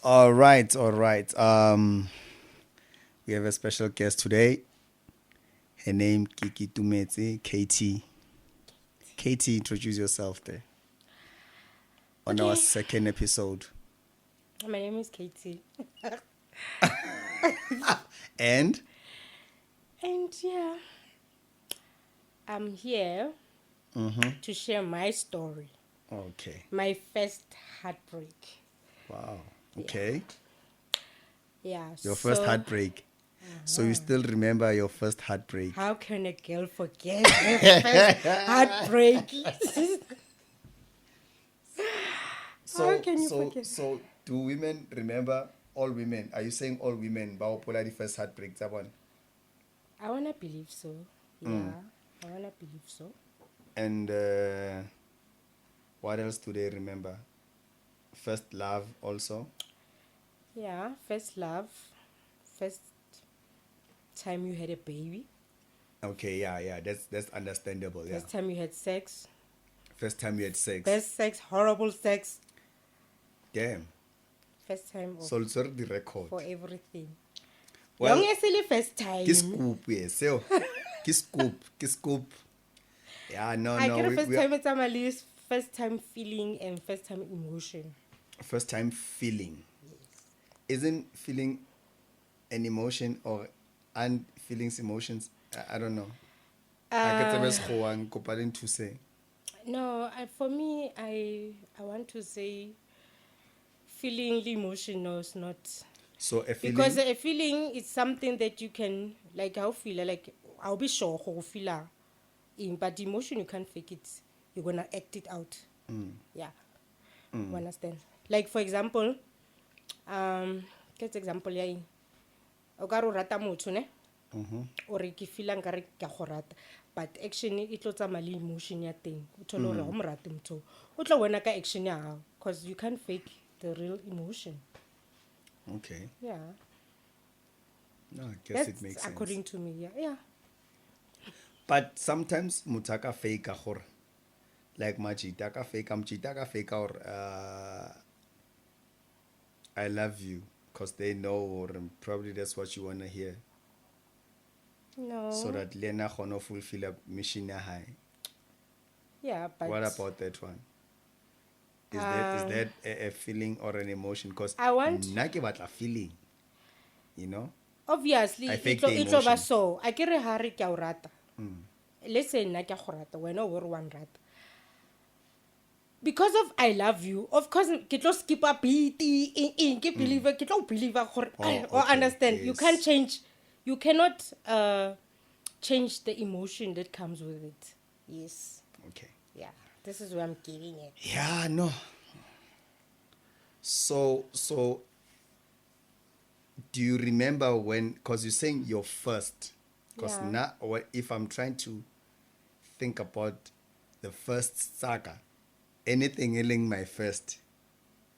All right, all right. We have a special guest today. Her name Kaytee. Kaytee, introduce yourself there on our Okay, second episode. my name is Kaytee. And And yeah, I'm here to share my story, okay, my first heartbreak. wow, Yeah, okay. yeah. Your first So, heartbreak. So you still remember your first heartbreak? how can a girl forget her first heartbreak? How So, can you so, forget? so, do women remember? All women? Are you saying all women? Baopola the first heartbreak, that one. I wanna believe so. Yeah, I wanna believe so. And what else do they remember? First love also. Yeah, first love, first time you had a baby, Okay, yeah. That's understandable. Yeah. first time you had sex, First time you had sex. best sex, horrible sex, Damn. first time of So sorry the record. for everything. Well, Long as the first kiss time. scoop, yes. So, kiss scoop. Yeah, no, I no. get a We first are time at my list, first time feeling and first time emotion. first time feeling. Isn't feeling an emotion or and feelings emotions? I don't know. I get the Uh, best kopaleng to say. no, for me, I want to say feeling the emotion no, is not. So a Because feeling. a feeling is something that you can, like, how feel, like, I'll be sure how feel in, but the emotion, you can't fake it. You're going to act it out. Yeah. You understand? Like, for example, get example, yeah. O ka re o rata motho ne o re ke feela nkare ke a go rata but action e tlo tsamaya le emotion ya teng o thole gore ga o mo rate motho o tlo wena ka action ya gago because you can't fake the real emotion. Okay. Yeah, No, I guess it that's makes sense. according to me. Yeah. But sometimes mutaka fake or like machita ka fake or I love you because they know or probably that's what you wanna hear. No. So that Lena Hono fulfill a mission high. Yeah, but What about that one? Is that a feeling or an emotion? Because I want, nake batla feeling, you know? obviously I fake tlo the ba emotion. so a ke re ha re ke a o rata let's say nna ke a go rata wena o bo re wa nrata because of I love you, of course ke tlo skip a beat ke believe ke tlo believe gore Oh, or okay. understand you can't Yes. change, you cannot change the emotion that comes with it. Yes. Okay. Yeah, this is where I'm getting it. Yeah, no. So do you remember when, because you're saying your first, because Yeah. now if I'm trying to think about the first saga, anything ailing my first,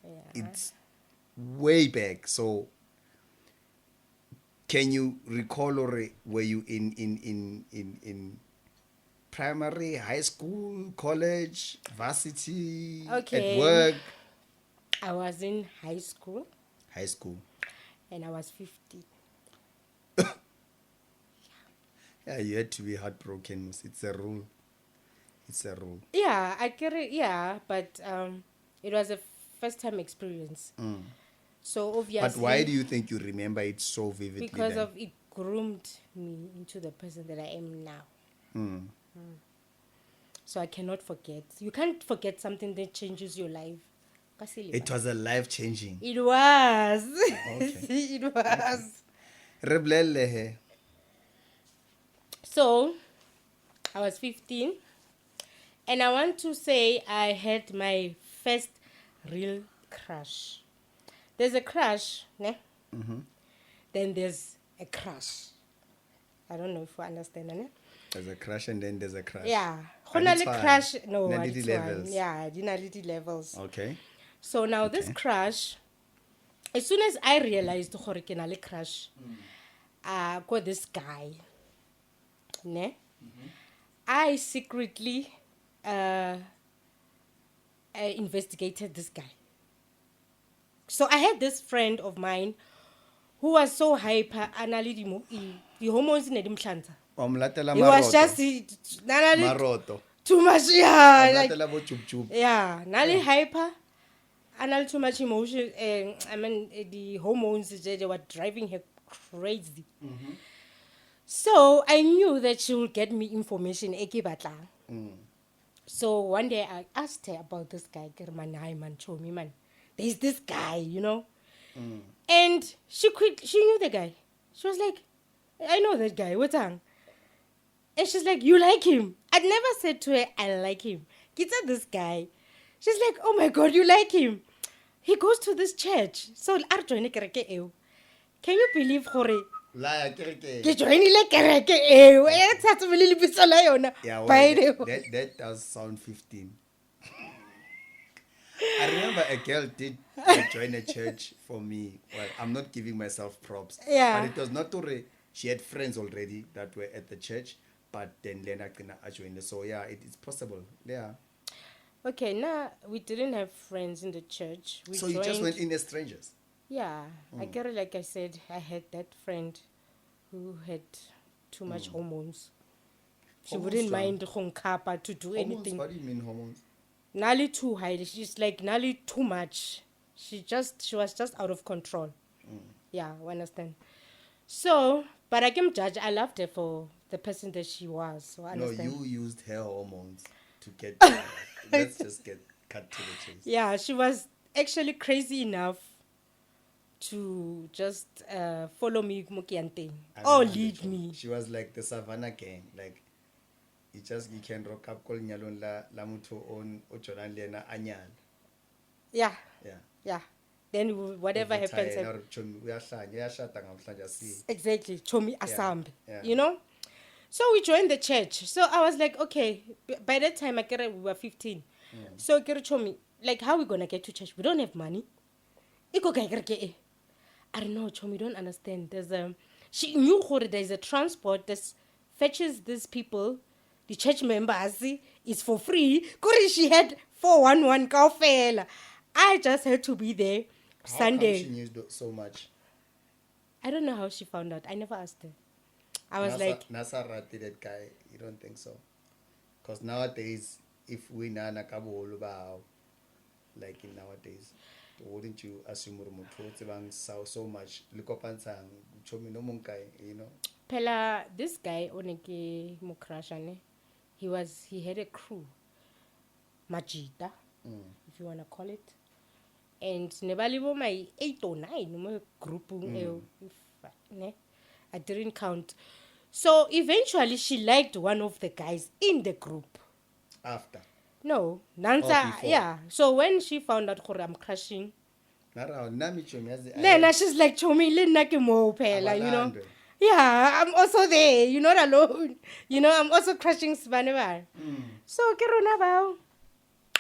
Yeah. it's way back. So can you recall, or were you in primary, high school, college, varsity, at Okay, work? I was in high school High school. and I was 50. Yeah, you had to be heartbroken. It's a rule. It's a rule. Yeah, I get it. Yeah, but it was a first time experience. So But why do obviously, you think you remember it so vividly because then? of it groomed me into the person that I am now. So I cannot forget. You can't forget something that changes your life. It was a life changing. It was. Okay. It was. Re bolelle he. So I was 15, and I want to say I had my first real crush. There's a crush, ne? Then there's a crush. I don't know if you understand, ne? There's a crush and then there's a crush. Yeah. Are Hona di le tshwane? crush. No, Na ha le di di-levels? tshwane. Yeah, di na le levels. Okay. So now this Okay. crush, as soon as I realized gore ke na le crush, got this guy, ne? I secretly investigated this guy. So I had this friend of mine who was so hyper, the hormones in the Omlatela he was just Maroto. too much, yeah, like, Omlatela bo chup chup. yeah, nali hyper, and too much emotion. The hormones they were driving her crazy. So I knew that she would get me information. So one day I asked her about this guy. Man, show me, man. There's this guy, you know. And she knew the guy. She was like, I know that guy. What's on? And she's like, you like him? I'd never said to her, I like him. Kita this guy. She's like, oh my God, you like him? He goes to this church. So, can you believe, Hore? La kereke. Ke joinile kereke eo. That's really lebitso la yona. Yeah, well, By the way. that does sound 15. I remember a girl did join a church for me. Well, I'm not giving myself props. Yeah. But it was not to she had friends already that were at the church, but then Lena joined. So yeah, it's possible. Yeah. Okay, now we didn't have friends in the church. So you just went in as strangers? Yeah, I get it. Like I said, I had that friend who had too much hormones. She wouldn't mind to do hormones, anything. what do you mean hormones? Nearly too high. She's like nearly too much. She was just out of control. Yeah, I understand. So, but I can judge. I loved her for the person that she was. So I understand. No, you used her hormones to get. Let's just get cut to the chase. Yeah, she was actually crazy enough to just follow me or lead me. She was like the Savannah gang. Like you can rock up calling nyalon la mutho on ojolan lena anyal. Yeah. Yeah. Yeah. Then whatever happens. Exactly. Chomi asambe. Yeah. You know? So we joined the church. So I was like, okay, by that time we were 15. So Chomi, like, how are we gonna get to church? We don't have money. I don't know, Chomi, don't understand. She knew there's a transport that fetches these people, the church members, is for free. She had 411 kaofela. I just had to be there Sunday. How come she knew so much? I don't know how she found out. I never asked her. I was like, Nasa rati that guy. You don't think so? Because nowadays, if we nana kabolo bao, like in nowadays, wouldn't you assume so much? Likopansang chomi no munkai, you know? Pela, this guy oneke mukrashane. He had a crew, Majida, if you wanna call it, and nebalibo my 8 or 9 group. I didn't count. So eventually, she liked one of the guys in the group. After? No, Nansa. Yeah. So when she found out I'm crashing, then she's like, "Chomi, you know." Yeah, I'm also there. You're not alone. You know, I'm also crushing Svanevar. So,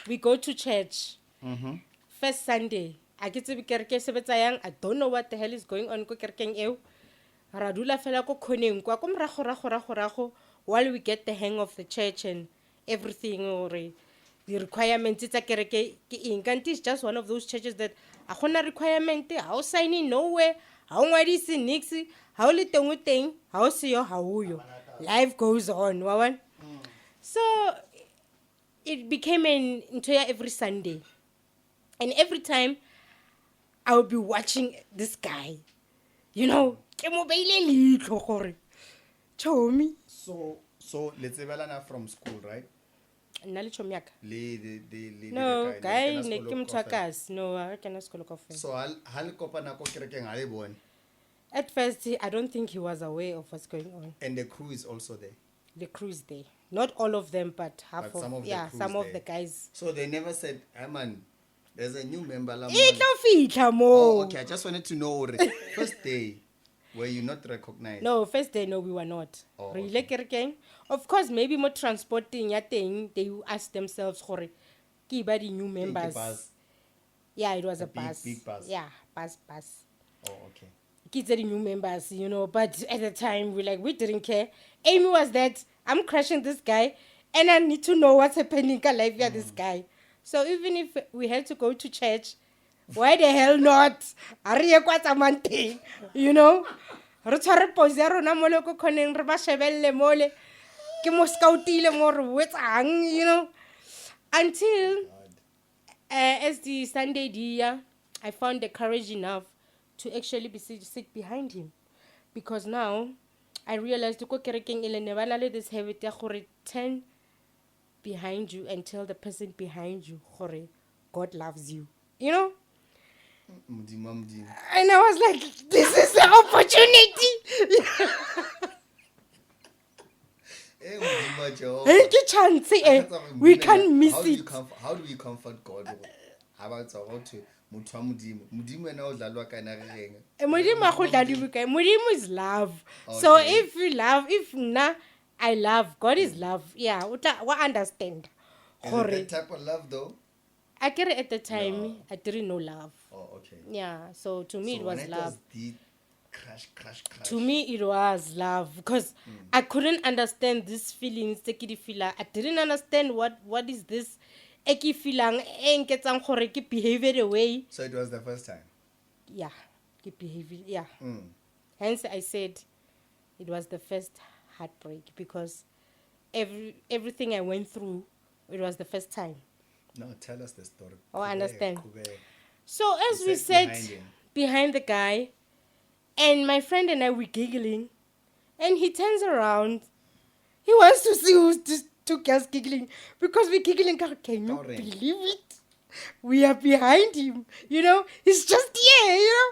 we go to church. First Sunday. I get to be kerke. I don't know what the hell is going on. Radula fela ko khoneng kwa ko mrago while we get the hang of the church and everything, or the requirements tsa kereke ke eng. Kanti is just one of those churches that a gona requirement ha o sign in nowhere, ha o ngwadise nix, ha o le tengwe teng, ha o se yo ha o yo. Life goes on, wawan. So it became into every Sunday, and every time I would be watching this guy, you know. Chomi. So let's say from school, right? No, No, guy, no, I cannot school coffee. So at first, I don't think he was aware of what's going on. And the crew is also there. The crew is there. Not all of them, but half some of the guys. So they never said, "Hey man, there's a new member." Oh, okay. I just wanted to know first day. Were you not recognized? No, first day, no, we were not. Oh, okay. Of course, maybe more transporting, they will ask themselves, the new members. Yeah, it was a bus. Big bus. Yeah, bus. Oh, okay. Kids are the new members, you know, but at the time, we didn't care. Amy was that, I'm crushing this guy, and I need to know what's happening in life with this guy. So even if we had to go to church Why the hell not? You know? Re tshware pose ya rona mo le ko khoneng re ba shebelle mole ke mo scoutile mo re wetsang, you know, until as the Sunday dia I found the courage enough to actually sit behind him, because now I realized ko kerekeng ile ne bana le this habit ya gore turn behind you and tell the person behind you gore God loves you, you know. And I was like, this is the opportunity. We can't miss it. How do we comfort God? How about Modimo is love. Okay. So if you love, I love, God is love. Yeah, we understand. Is it that type of love though? I get it at the time. I didn't know love. Oh, okay. Yeah, so to me it was love. Crash. To me it was love, because I couldn't understand these feelings. I didn't understand what is this. Behavior away. So it was the first time. Yeah, behavior. Yeah. Hence I said it was the first heartbreak, because everything I went through, it was the first time. No, tell us the story. Oh, I understand. So as we sat behind the guy, and my friend and I were giggling, and he turns around. He wants to see who's these two girls giggling, because we're giggling. Can you believe it? We are behind him, you know. He's just here, you know,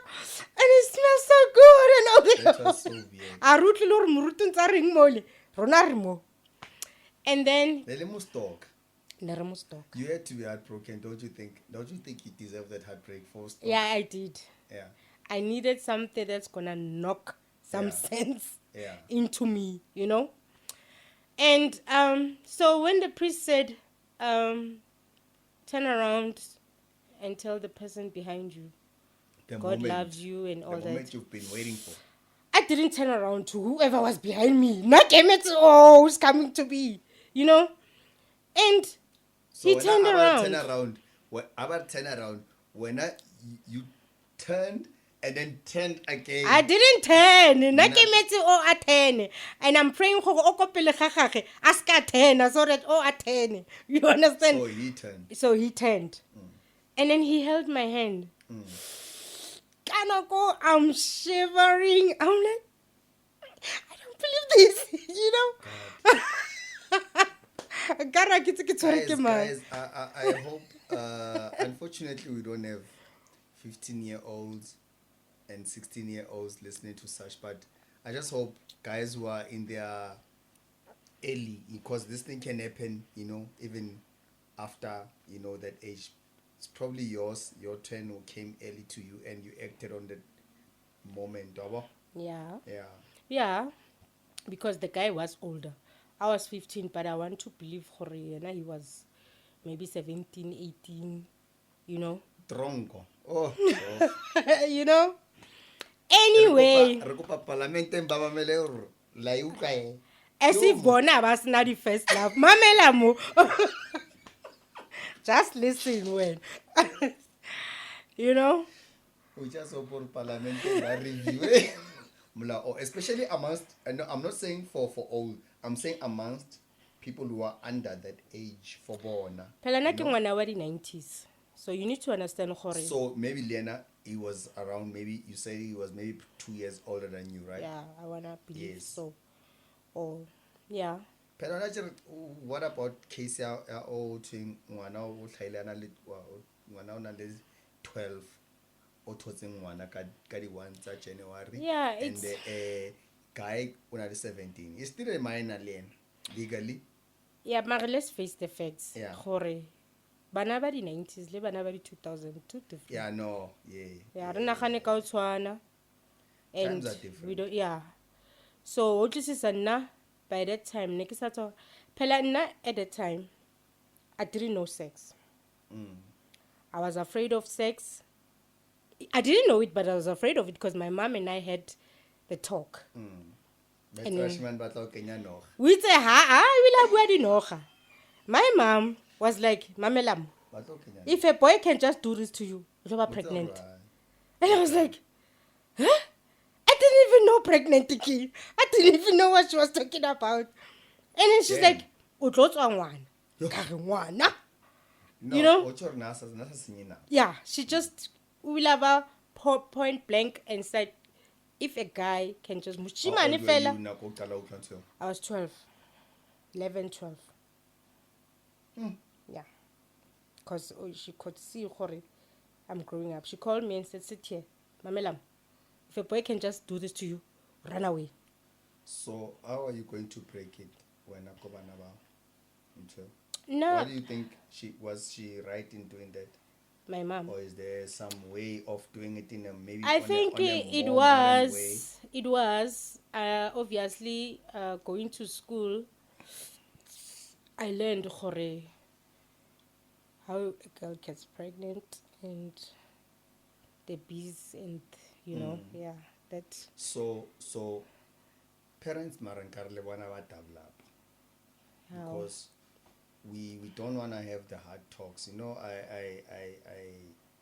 and it smells so good and all that. It was so weird. And then you had to be heartbroken, don't you think? Don't you think you deserve that heartbreak first? Yeah, I did. Yeah. I needed something that's gonna knock some sense into me, you know. And so when the priest said, turn around and tell the person behind you, God loves you and all that. The moment you've been waiting for. I didn't turn around to whoever was behind me. Not who's coming to me, you know. And so he turned around. About turn around, when you turned and then turned again. I didn't turn. And I'm praying for aska turn so that turn. You understand? So he turned. And then he held my hand. I'm shivering. I'm like, I don't believe this, you know. Guys, I hope, unfortunately, we don't have 15-year-olds and 16-year-olds listening to such, but I just hope guys who are in their early, because this thing can happen, you know, even after, you know, that age. It's probably your turn who came early to you and you acted on the moment. Yeah, because the guy was older. I was 15, but I want to believe he was maybe 17, 18, you know. Tronco. You know. Anyway. As if Bona was not the first love. Mamela mo. Just listen when. You know. We just open parliament and review. Especially amongst, I'm not saying for all, I'm saying amongst people who are under that age for Bona. Pelana ke ngwana wa di 90s. So you need to understand Hore. So maybe Lena, he was around, maybe you say he was maybe 2 years older than you, right? Yeah, I wanna believe so. Oh, yeah. What about Kaytee or twin ngwana o tlhailana le ngwana o na le 12 o thotseng ngwana ka di 1 tsa January? Yeah, and the guy o na le 17. He's still a minor legally. Yeah, but let's face the facts. Yeah. Hore bana ba di 90s le bana ba di 2000 two different. Yeah, no. Yeah. Yeah, re nagane ka o tshwana. And we don't, yeah. So what is nna by that time ne ke sa tswa phela nna at the time I didn't know sex. I was afraid of sex. I didn't know it, but I was afraid of it because my mom and I had the talk. We say, my mom was like, Mamelam, If a boy can just do this to you, you're pregnant. And I was like, huh? I didn't even know pregnant, Kiki. I didn't even know what she was talking about. And then she's like, no, you know? Yeah, she just will have a point blank and said, if a guy can just... I was 12. 11, 12. Yeah. Because she could see I'm growing up. She called me and said, sit here. Mamelam, if a boy can just do this to you, run away. So how are you going to break it when Akobanaba? No. Why do you think was she right in doing that? My mom. Or is there some way of doing it in a maybe? I think it was obviously going to school. I learned how a girl gets pregnant and the bees and yeah, that. So parents marankarle wana ba develop because we don't want to have the hard talks. I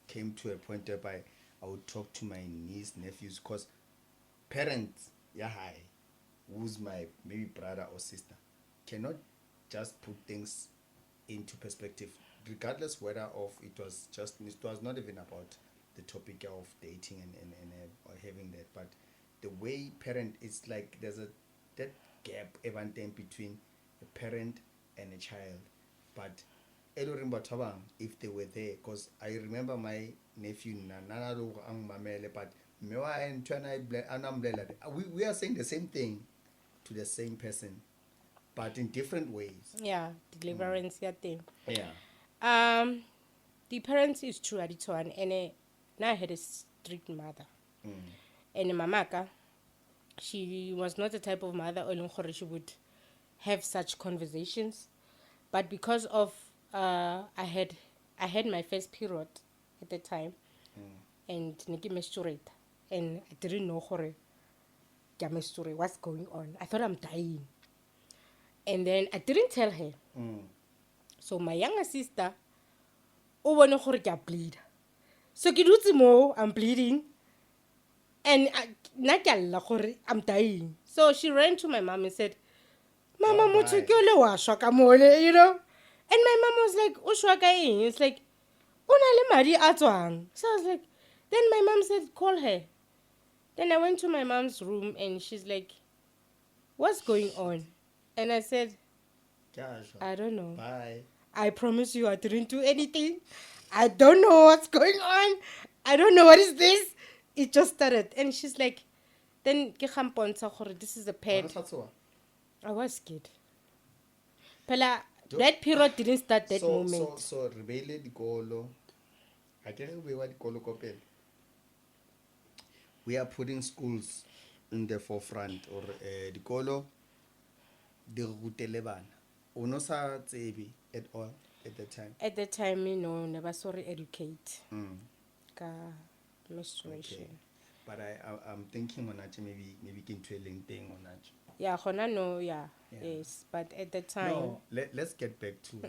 came to a point whereby I would talk to my niece, nephews, because parents, who's my maybe brother or sister, cannot just put things into perspective, regardless whether it was not even about the topic of dating and or having that, but the way parent, it's like there's that gap even then between a parent and a child. But if they were there, because I remember my nephew but we are saying the same thing to the same person, but in different ways. Yeah, deliverance, thing. Yeah. The parents is true at it one, and now I had a strict mother. And mamaka, she was not the type of mother she would have such conversations. But because of I had my first period at the time, and Nikki menstruate, and I didn't know what's going on. I thought I'm dying, and then I didn't tell her. So my younger sister, bleed. So I'm bleeding, and I'm dying. So she ran to my mom and said, Mama, and my mom was like, it's like, so I was like, then my mom said, call her. Then I went to my mom's room and she's like, what's going on? And I said, I don't know. Bye. I promise you I didn't do anything. I don't know what's going on. I don't know what is this. It just started. And she's like, then this is a pet. I was scared. Pela, that period didn't start that moment. So rebele dikolo. I can't be what dikolo kopel. We are putting schools in the forefront, or dikolo di rutele bana. Uno sa tsebi at all at the time. At the time, never sorry educate. Ka menstruation. Okay. But I'm thinking on maybe can trailing thing on that. Yeah, yes. But at the time... No, let's get back to...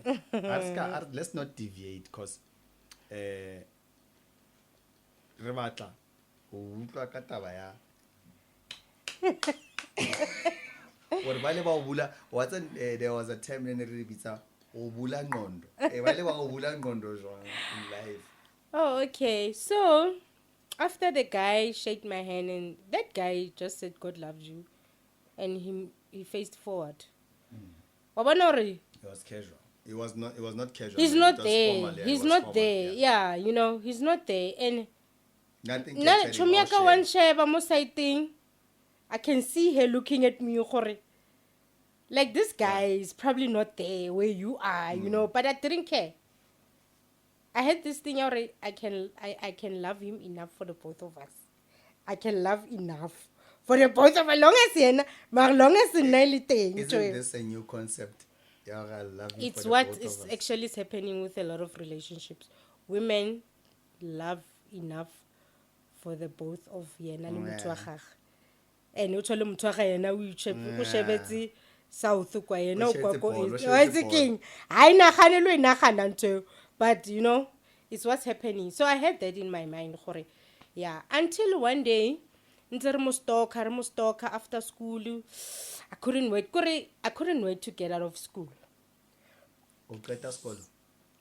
let's not deviate, because... there was a time when in life. Oh, okay. So, after the guy shook my hand, and that guy just said, God loves you. And he faced forward. It was casual. It was not casual. He's not there. He's not there. Yeah, he's not there. And I can see her looking at me. Like, this guy is probably not there where you are, but I didn't care. I had this thing already. I can love him enough for the both of us. I can love enough for the both of us. Long as Isn't this a new concept? It's what is actually happening with a lot of relationships. Women love enough for the both of yena le motho wa gagwe. And o tshole motho wa gagwe yena o shebetse south kwa yena O shetse kwa ko ball, o east shetse it's king I naganelo inagana ntho but you know it's what's happening so I had that in my mind gore yeah until one day ntse re mo stalker after school I couldn't wait to get out of school O qeta sekolo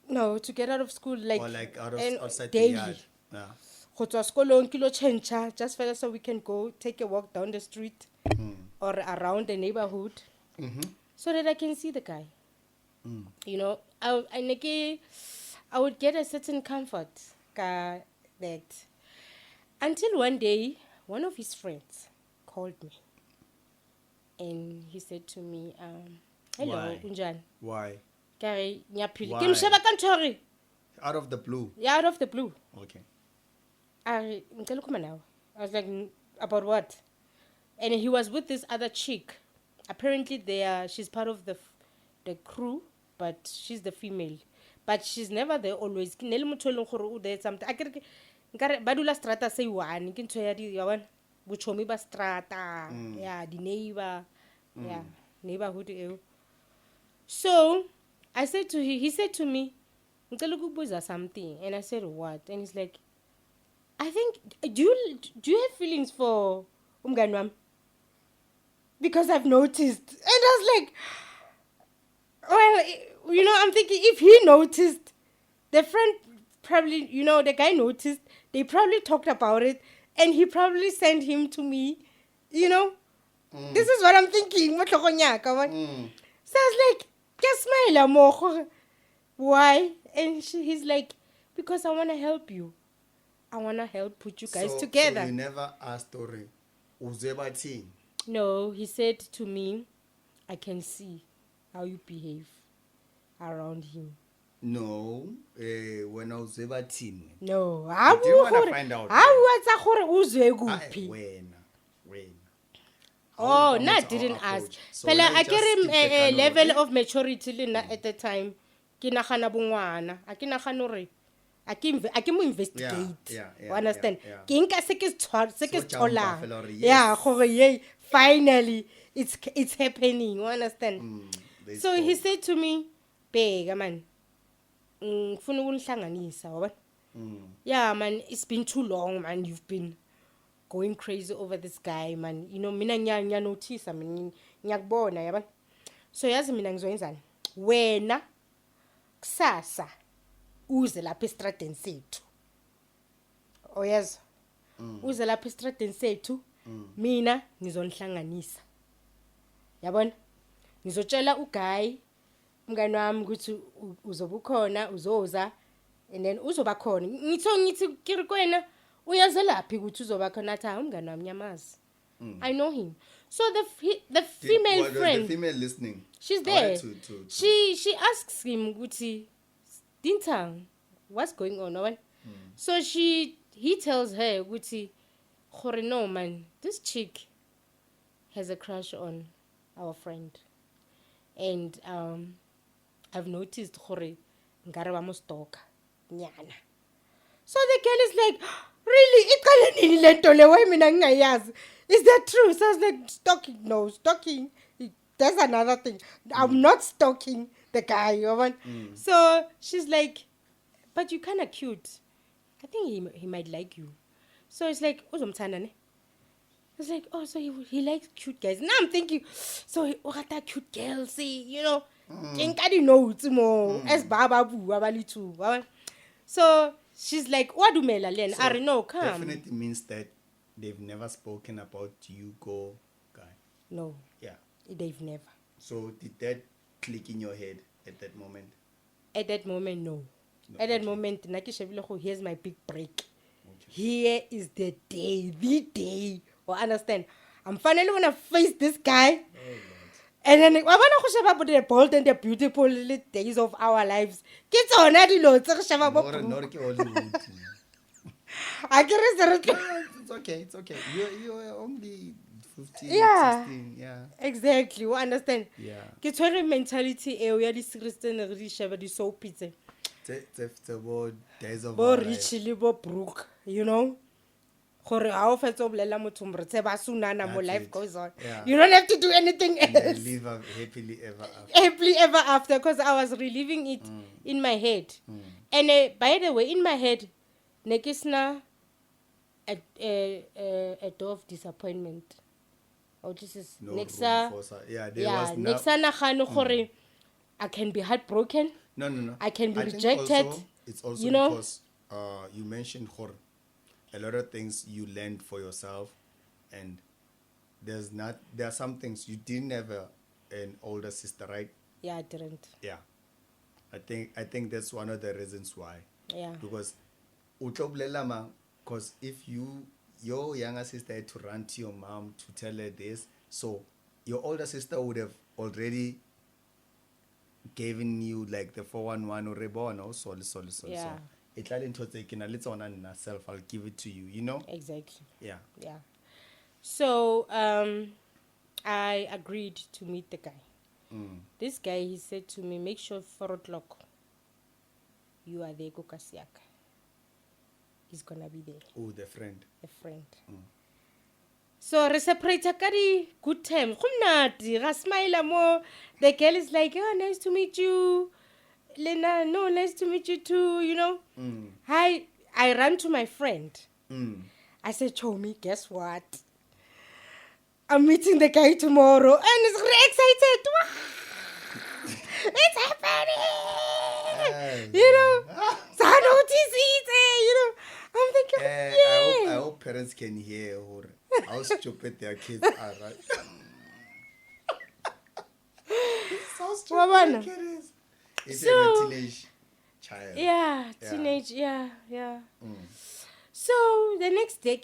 no to get out of school like, or like outside daily. the yard. Yeah. Go tswa sekolong kilo change just so we can go take a walk down the street or around the neighborhood so that I can see the guy. You know, I would get a certain comfort that until one day one of his friends called me and he said to me, hello, Why? Unjan. Why? Why? Out of the blue. Yeah, out of the blue. Okay. I was like, about what? And he was with this other chick. Apparently, she's part of the crew, but she's the female. But she's never there always. Something. Badula strata say one. Buchomi ba strata. Yeah, the neighbor. Yeah, neighborhood. So I said to him. He said to me, something, and I said what? And he's like, I think do you have feelings for umganwam? Because I've noticed, and I was like, well, you know, I'm thinking if he noticed, the friend probably, you know, the guy noticed. They probably talked about it, and he probably sent him to me. You know, this is what I'm thinking. So I was like, just smile more. Why? And he's like, because I want to help you. I want to help put you guys together. So you never asked Tori, Uzeba team? No, he said to me, I can see how you behave around him. No, when I was Uzeba team. No, I didn't want to find out. When? Oh, no, I didn't ask. So I get a level of maturity at the time. I can investigate. Yeah, understand? Yeah. Finally, it's happening. You understand? So he said to me, "Bega man, yeah man, it's been too long, man. You've been going crazy over this guy, man. You know, mina nya notice, I mean, nyakubona, yaba. So yazi mina ngizoyenzani? Wena kusasa uze lapha estradeni sethu. Oh yes. Uze lapha estradeni sethu. Mina ngizonihlanganisa. Yabona? Ngizotshela uguy umngane wami ukuthi uzobukhona, uzoza and then uzoba khona. Ngithi kirikwena uyaze laphi ukuthi uzoba khona athi umngane wami nyamazi. I know him. So the female friend, the female listening, she's there. She asks him, "Guti, Dintang, what's going on?" So he tells her, "Guti, no man, this chick has a crush on our friend, and I've noticed hore ngare ba mo stalker nyana." So the girl is like, "Really? Iqale nini lento le why mina ngingayazi? Is that true?" So I was like, "Stalking? No, stalking. That's another thing. I'm not stalking the guy." So she's like, "But you're kind of cute. I think he might like you." So it's like, uzomthanda ne? It's like, oh, so he likes cute guys. Now I'm thinking, so he got that cute girl, see, you know, kinkadi notes more as baba boo abalitu. So she's like, what do Mela Len? I don't know, come. Definitely means that they've never spoken about you go guy. No. Yeah. They've never. So did that click in your head at that moment? At that moment, no. At that moment, here's my big break. Here is the day. Or understand? I'm finally gonna face this guy. And then I wanna go about the bold and the beautiful days of our lives. Kids on that It's okay. You're only 15, yeah. 16, yeah. Exactly. You understand? Yeah. Get your mentality area this Christian really shave the so pizza. It's about days of Bo our life. richly bo broke, you know? gore ha o fetsa o bolela motho mo re tseba sunana mo That's life it. goes on. Yeah. You don't have to do anything And else. live happily ever after. Happily ever after, because I was reliving it in my head. And by the way, in my head, nekisna a door of disappointment. Oh, this is No next. room for yeah, there was no. Next na gore I can be heartbroken. No. I can be think rejected. Also, it's also you know? because you mentioned gore. A lot of things you learned for yourself, and there are some things you didn't have an older sister, right? Yeah, I didn't. Yeah, I think that's one of the reasons why. Yeah. Because because if your younger sister had to run to your mom to tell her this, so your older sister would have already given you like the 411 or reborn or so. Yeah. It's like into taking a little on herself. I'll give it to you. You know. Exactly. Yeah. Yeah. So I agreed to meet the guy. This guy, he said to me, make sure 4 o'clock you are there, Kokasiaka. He's gonna be there. Oh, the friend. A friend. So we separated good terms. Smile more. The girl is like, oh, nice to meet you. Lena, no, nice to meet you too, you know. I ran to my friend. I said, Chomi, guess what? I'm meeting the guy tomorrow. And he's really excited. It's happening. You know. So I notice it, you know. I'm thinking, I hope parents can hear how stupid their kids are, right? So stupid their kid is. It's a teenage child. Yeah, teenage, yeah. So the next day,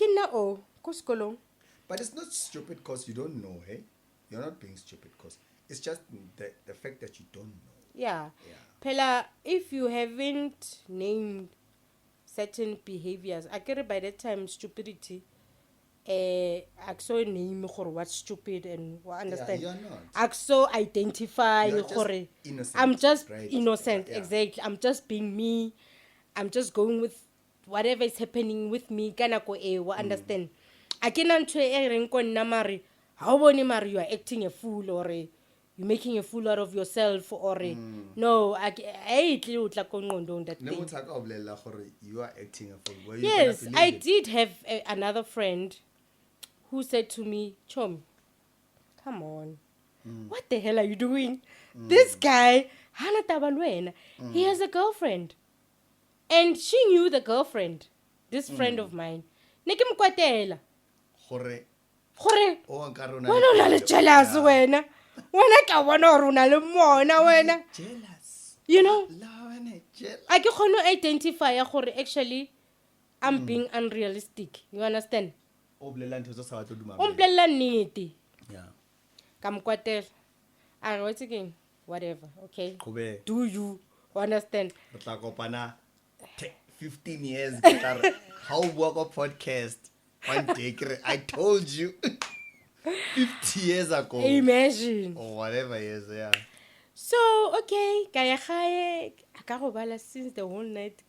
but it's not stupid because you don't know, hey? You're not being stupid because it's just the fact that you don't know. Yeah. Pela, if you haven't named certain behaviors, I get it by that time stupidity. I saw a name for what's stupid and what understand. Yeah, you're not. I saw identify. You're just innocent, I'm just right? innocent, Yeah. exactly. I'm just being me. I'm just going with whatever is happening with me. Kanako understand. I cannot try namari. How mari you are acting a fool or you're making a fool out of yourself or no. I that thing. You are acting a fool. Well, Yes, I did have another friend who said to me, Chom, come on. What the hell are you doing? This guy, he has a girlfriend. And she knew the girlfriend, this friend of mine. Nekimkwatela. Gore. Wena o na le jealous wena. Wena ka bona hore o na le mona wena. Jealous. You know? Jealous. I can identify gore actually I'm being unrealistic. You understand? Umplela nnete. Yeah. Kamkwatela. I what's again? Whatever, okay? Kobe. Do you understand? 15 years how work a podcast one day I told you 50 years ago. Imagine. Or whatever years, yeah. So, okay, kaya gae ka go bala since the whole night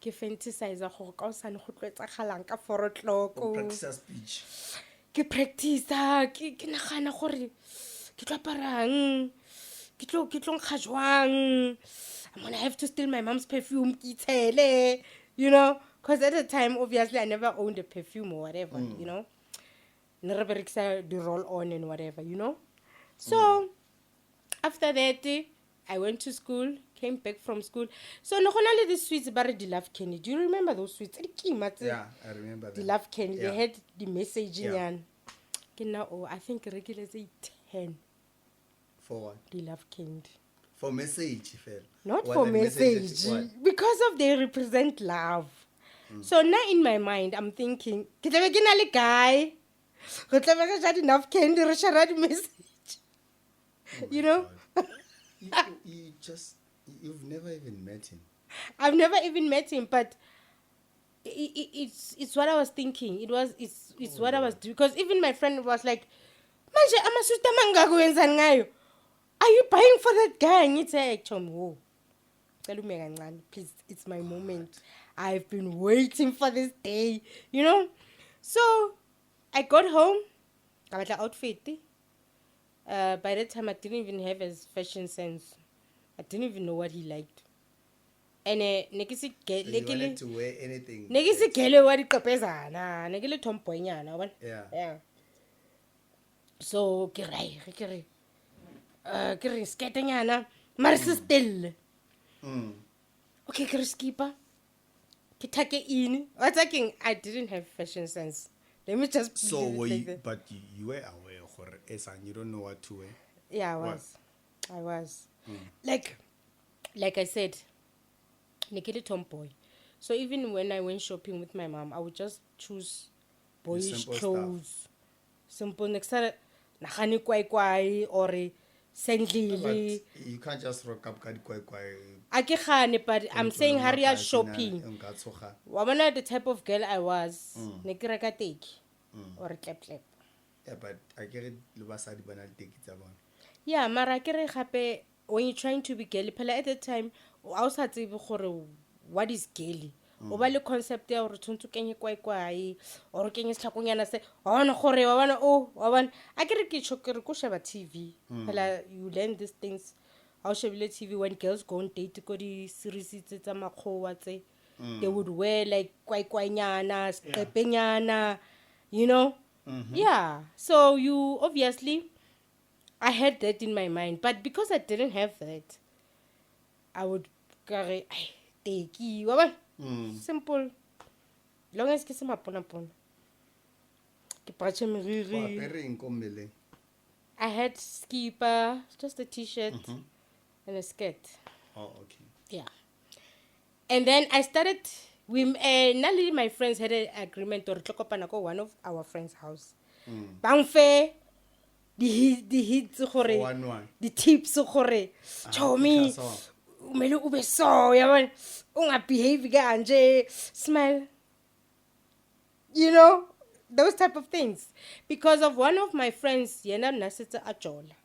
ke fantasize go ka osane go tlwetsa galang ka 4 o'clock. Practice speech. Ke practice ke nagana gore ke tlo parang ke tlo nkgajwang. I'm gonna have to steal my mom's perfume ki tshele, you know, because at the time obviously I never owned a perfume or whatever, you know. Never the roll on and whatever, you know. So after that I went to school, came back from school. So no gona le the sweets bare di love candy. Do you remember those sweets? Yeah, I remember that. The love candy. Yeah. They had the message in yan. I think regular say 10. For what? The love candy. For message, fair. Not What for the message. what? Because of they represent love. So now in my mind, I'm thinking, ke tlabe ke na le guy. Go tlabe ke ja enough candy re share the message. You know? You've never even met him. I've never even met him, but it's what I was thinking. It's what I was doing. Because even my friend was like, manje amasuta mangaku wenzani ngayo? Are you buying for that guy? And it's like, Chom, whoa. Please, it's my moment. I've been waiting for this day, you know? So I got home, I got the outfit. By that time, I didn't even have his fashion sense. I didn't even know what he liked. And So you wanted to wear anything. Negisi gele wa diqepezana, ne ke le tomboy nyana, bona. Yeah. So ke re skirt nyana, mara se still. Okay, ke re skipa. Ke take in. What's talking? I didn't have fashion sense. Let me just. So but you were aware, you don't know what to wear. Yeah, I was. Like I said, Nikili tomboy. So even when I went shopping with my mom, I would just choose boyish clothes. Simple. Next time, nahani kwai or sendlili. You can't just rock up kwai. Ake khane, but I'm saying hurry up shopping. Wabana the type of girl I was. Nekireka take or clap. Yeah, but I get it. Lubasadi banal take it about. Yeah, mara kere gape when you're trying to be girly, at the time, I was at what is girly? O ba le concept ya gore tshwantse kenye kwai or kenye tlhakonyana se wa bona gore wa bona wa bona a kere ke tshokere go sheba TV phela you learn these things how shebile TV when girls go on date go di series tsa makgowa tse they would wear like kwainyana stepenyana you know. Yeah, so you obviously I had that in my mind, but because I didn't have that, I would carry take you. Simple. Long as kisa mapona. I had skipper, just a t-shirt and a skirt. Oh, okay. Yeah. And then I started. Not my friends had an agreement or tlhokopanako one of our friends' house. Bangfe. The hits gore the tips gore chomi umele ube so yabona unga behave kanje smile, you know, those type of things because of one of my friends yena nasitsa ajola.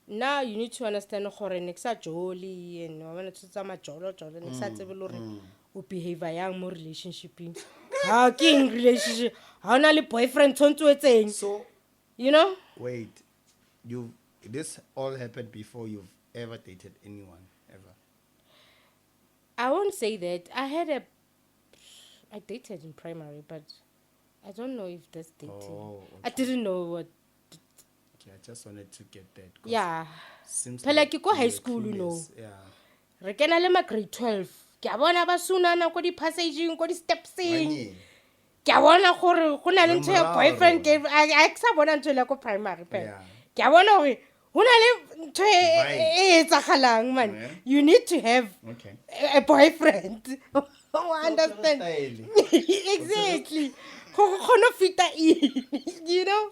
Now you need to understand gore nexa jolly and wabona tsitsa majolo nexa tsebelo re o behave yang mo relationship ha king relationship ha na le boyfriend tsontsoetseng. So you know? Wait, this all happened before you've ever dated anyone, ever? I won't say that. I dated in primary, but I don't know if that's dating. Oh, okay. I didn't know what. Okay, I just wanted to get that. Yeah. Seems like you go high school, you know. Yeah. Re kena le ma grade 12. Ke a bona ba sunana ko di passaging, ko di stepsing. Ke a bona gore go na le ntho ya boyfriend ke a sa bona ntho le ko primary pe. Ke a bona gore go na le ntho e tsagalang man. You need to have a boyfriend. Understand? Exactly. Go khona fita you know.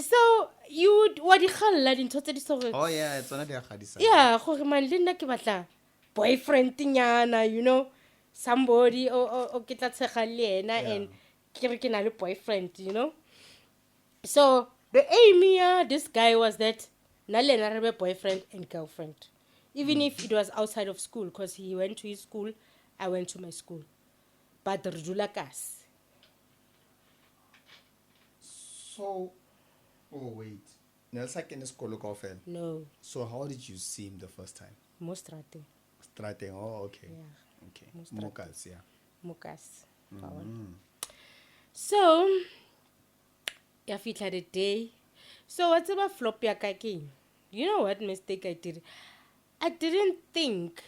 So you would what di khalla dintho tse di so. Oh yeah, it's ona di agadisa. Yeah, gore man le nna ke batla boyfriend nyana, you know. Somebody or ke tla tshega le ena and ke na le boyfriend, you know. So the aim here this guy was that na le na re be boyfriend and girlfriend, even if it was outside of school because he went to his school, I went to my school, but re dula kasi. So wait, Nelsa ke ne sekolo kaofela? No. So how did you see him the first time? Mo strating. Oh, okay. Yeah. Okay. Mokas, yeah. Mokas. So, ya fitla the day. So, what's about flop ya kake? You know what mistake I did? I didn't think,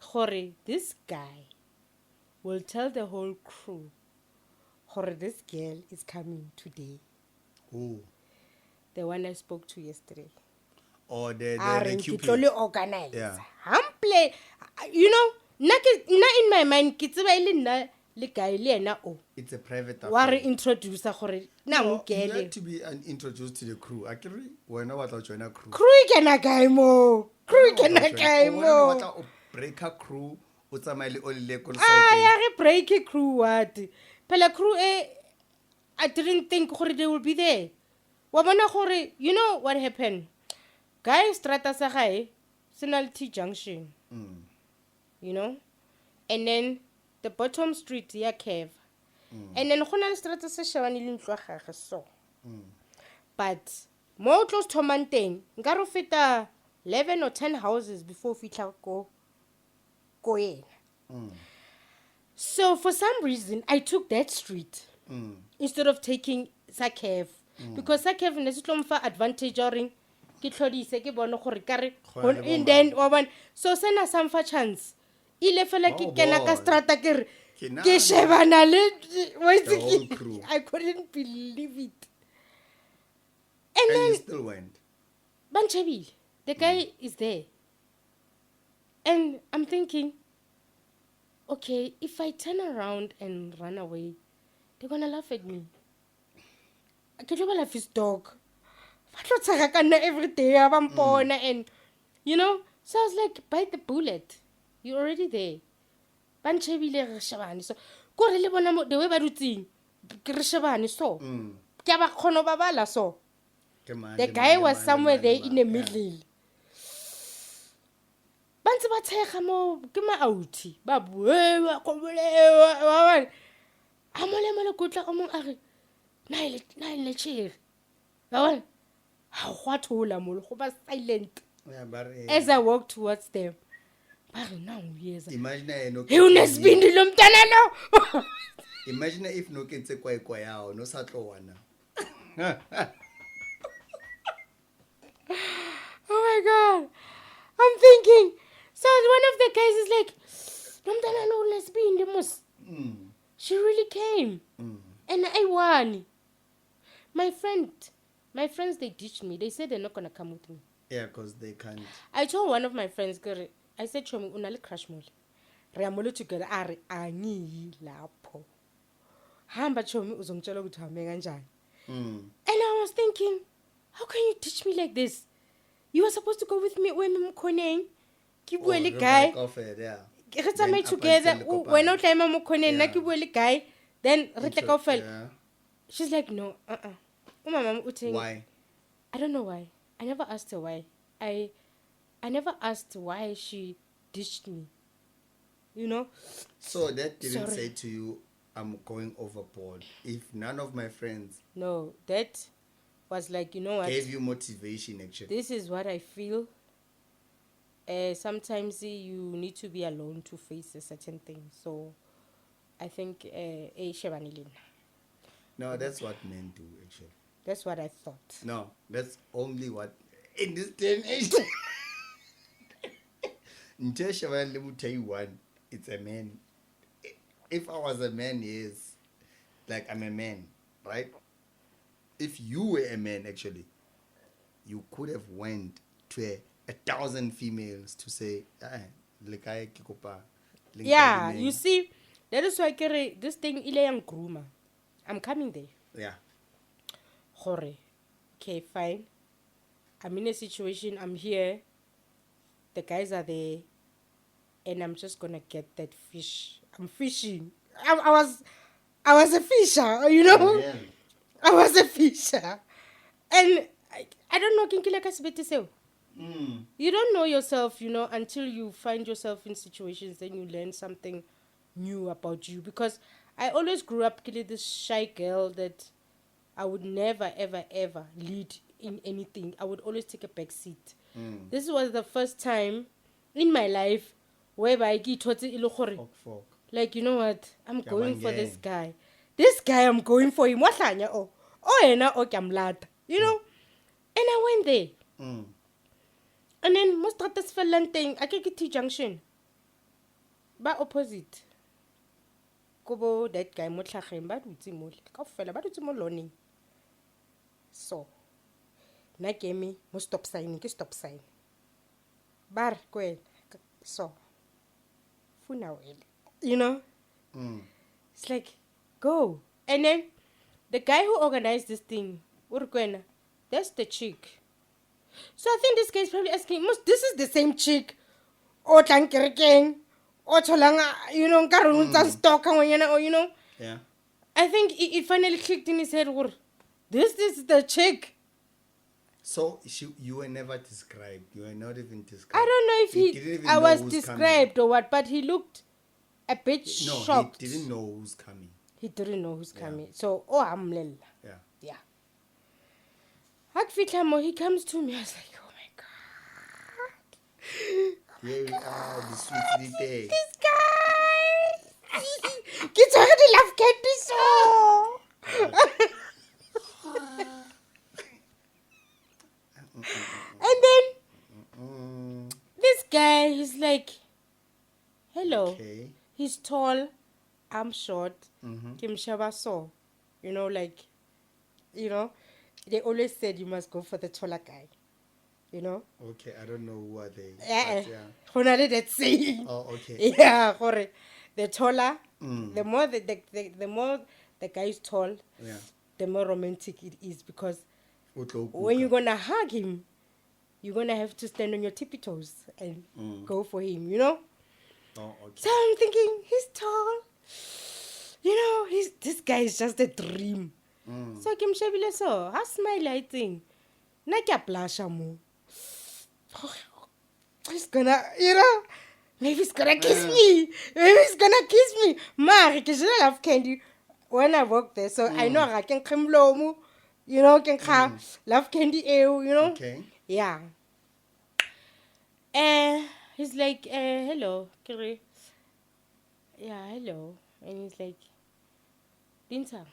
Hore, this guy will tell the whole crew, Hore, this girl is coming today. Who? The one I spoke to yesterday. Or the Cupid. Totally organized. Yeah. Play, you know, not in my mind, it's a private affair. What introduce no, you have to be introduced to the crew. Actually, we're not about to join a crew. Crew can a guy more. Crew can a guy more. Break a crew. Break a crew what? Pela crew I didn't think they will be there. You know what happened? Guy strata sa gae, Senality Junction. You know? And then the bottom street, yeah, cave. And then go na le strata se shebane le ntlo ya gagwe so. But more close to Manteng, nka re feta 11 or 10 houses before fitla go yena. So for some reason, I took that street instead of taking Sakev. Because Sakev is a advantage during and then so sena some for chance. Ile fela ke kena ka strata ke shebana le I couldn't believe it. And then you still went. Banchabil, the guy is there. And I'm thinking, okay, if I turn around and run away, they're gonna laugh at me. I can't even laugh his dog. Every day, and you know, so I was like, bite the bullet. You're already there. Banchabil so go really bona the way ba rutsing. Ke so. Ke ba khono babala so. The guy was somewhere there in the middle. Bantse ba tshega mo ke ma outi ba buewa go bolewa wa a mole kutla o mong a re na ile tshire ba bona ha go thola mo go ba silent as I walked towards them ba re na o yeza imagine no he unesibindi lo mntana lo imagine if no kentse kwa yao no sa tlo wana. Oh my God, I'm thinking. So one of the guys is like, she really came. And I won. My friends, they ditched me. They said they're not going to come with me. Yeah, because they can't. I told one of my friends, I said, Chomi, unali crash mole. Reamolo together, are ani lapo. Hamba Chomi uzongchelo kuthame kanjani. And I was thinking, how can you teach me like this? You were supposed to go with me when I'm koneng. Keep well guy. Get me together. When I climb I'm koneng, na keep well guy. Then retake off. She's like, no, Why? I don't know why. I never asked her why. I never asked why she ditched me. You know? So that didn't say to you, I'm going overboard. If none of my friends... No, that was like, you know what? Gave you motivation, actually. This is what I feel. Sometimes you need to be alone to face a certain thing. So, I think... No, that's what men do, actually. That's what I thought. No, that's only what... In this day and age... Let me tell you one. It's a man. If I was a man, yes. Like, I'm a man, right? If you were a man, actually, you could have went to 1,000 females to say, yeah, you see, that is why this thing, groomer. I'm coming there. Yeah. Okay, fine. I'm in a situation, I'm here. The guys are there. And I'm just going to get that fish. I'm fishing. I was a fisher, you know? Yeah. I was a fisher. And I don't know, you don't know yourself, you know, until you find yourself in situations, then you learn something new about you. Because I always grew up this shy girl that I would never, ever, ever lead in anything. I would always take a back seat. This was the first time in my life whereby like, you know what, I'm going for this guy. This guy, I'm going for him. You know? And I went there. And then most of this thing, I can get T junction. But opposite. Kobo that guy learning. So na me mo stop sign. Bar so you know? It's like, go. And then the guy who organized this thing, that's the chick. So I think this guy is probably asking, this is the same chick. Or Tankerking. Or Cholanga, you know, stalking, you know. Yeah. I think it finally clicked in his head, this is the chick. So you were never described. You were not even described. I don't know if I was described or what, but he looked a bit shocked. He didn't know who's coming. He didn't know who's Yeah. coming. So, oh, I'm lella. Yeah. Yeah. He comes to me. I was like, oh my God. Here we are, the sweet day. This guy. Get already love candy so. And then this guy, he's like, hello. Okay. He's tall. I'm short. Mm-hmm. Kim Shaba so. You know, like, you know, they always said you must go for the taller guy. You know? Okay, I don't know who are they. Yeah. But yeah. That's saying. Oh, okay. Yeah, correct. The taller, the more the more the guy is tall, Yeah. the more romantic it is, because Utlo when you're gonna hug him, you're gonna have to stand on your tippy toes and go for him, you know? Oh, okay. So I'm thinking, he's tall. You know, this guy is just a dream. So Kim Shabile so, how smile I think. Na kya plasha mo. He's gonna, you know, maybe he's gonna kiss me. Maybe he's gonna kiss me. Ma, because I love candy when I work there. So I know I can come low, you know, can love candy, you know. Okay. Yeah. And he's like, hello, Kiri. Yeah, hello. And he's like, Dinta,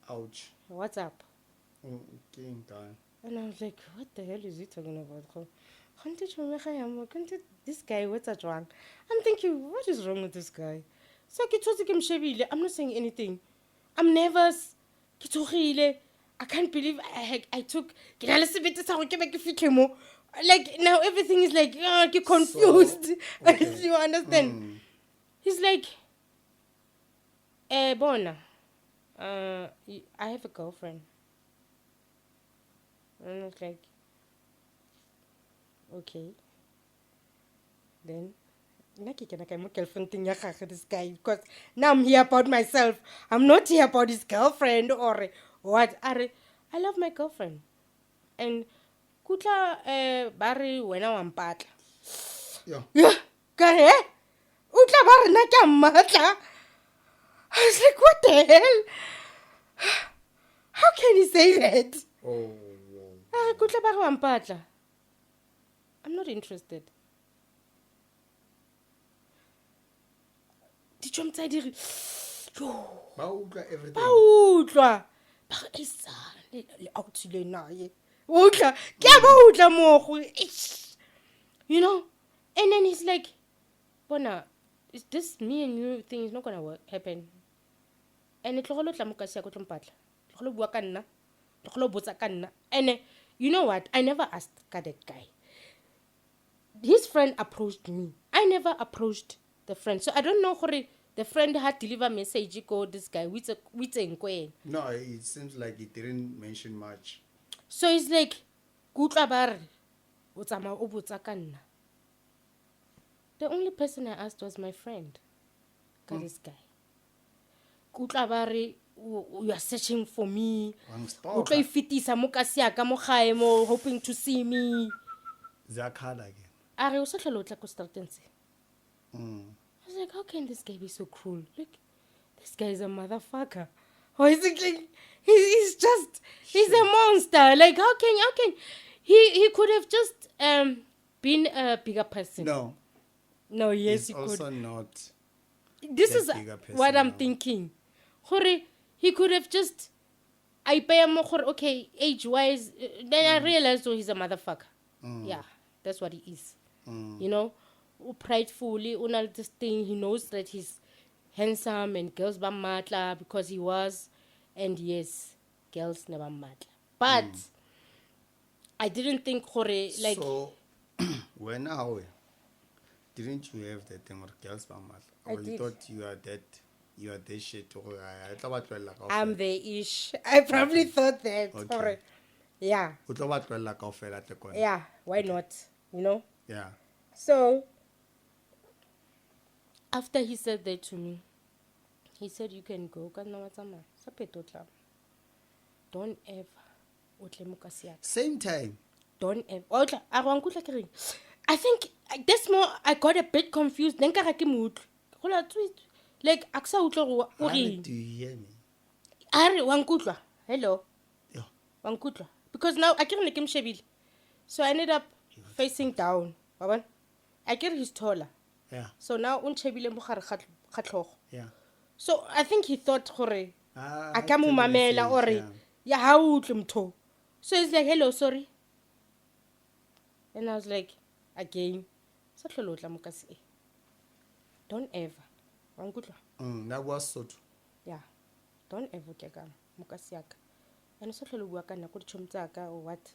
Ouch. what's up? Okay, done. And I was like, what the hell is he talking about? This guy, what's that wrong? I'm thinking, what is wrong with this guy? So I'm not saying anything. I'm nervous. I can't believe I took. Like, now everything is like, confused. So, okay. You understand? He's like, Bona, I have a girlfriend. And I was like, okay. Then, this guy, because now I'm here about myself. I'm not here about his girlfriend or what. I love my girlfriend. And kutla bari wena wampatla. Yeah. Kare? Utla bari na kya matla. I was like, what the hell? How can he say that? Oh. Kutla bari wampatla. I'm not interested. Did you understand? Ba everything. Ba isa le outside naye. Utla, kya ba utla mo go. You know? And then he's like, Bona, is this me and you thing is not gonna happen. And it tlogolo tla mo ka sia go tlompatla. Tlogolo bua ka nna. Tlogolo botsa ka nna. And you know what? I never asked that guy. His friend approached me. I never approached the friend. So I don't know how the friend had delivered message go this guy with a. No, it seems like he didn't mention much. So he's like, Kutla bar utsama o botsa ka nna. The only person I asked was my friend. This guy. Kutla bar you are searching for me. Utlo ifitisa mo ka sia ka mo gae mo hoping to see me. Zakhala again. I was like, how can this guy be so cruel? Look, this guy is a motherfucker. Or is it like he's a monster? Like how can he could have just been a bigger person. No, yes, he could. Also not. This is what I'm thinking. He could have just okay, age wise, then I realized he's a motherfucker. Yeah, that's what he is. You know, pridefully, this thing, he knows that he's handsome and girls ba matla because he was, and yes, girls never matla. But I didn't think like. So, when didn't you have that thing with girls ba matla? Or you thought you are that shit? I'm the ish. I probably thought that. Okay. Yeah. Yeah. Why not? You know. Yeah. So, after he said that to me, he said, you can go. Don't ever. Same time. Don't ever. I think that's more, I got a bit confused. Then Like aksa utlwa go o Harry, reng. do you hear me? Are wa nkutlwa? Hello. Yeah. Wa nkutlwa? Because now I can't him shebile. So I ended up facing down. Wa bona? I get he's taller. Yeah. So now unchebile mo gare ga tlhogo. Yeah. So I think he thought gore Ah, a ka mo tell me the mamela stage, or yeah. ya ha utlwe mtho. So he's like, hello, sorry. And I was like, again, sa tlhole o tla mo ka se. Don't ever. Wa nkutlwa? That was so true. Yeah. Don't ever ke ka mo ka se yaka. And sa tlhole bua ka nna ko ditšhomo tsa ka or what?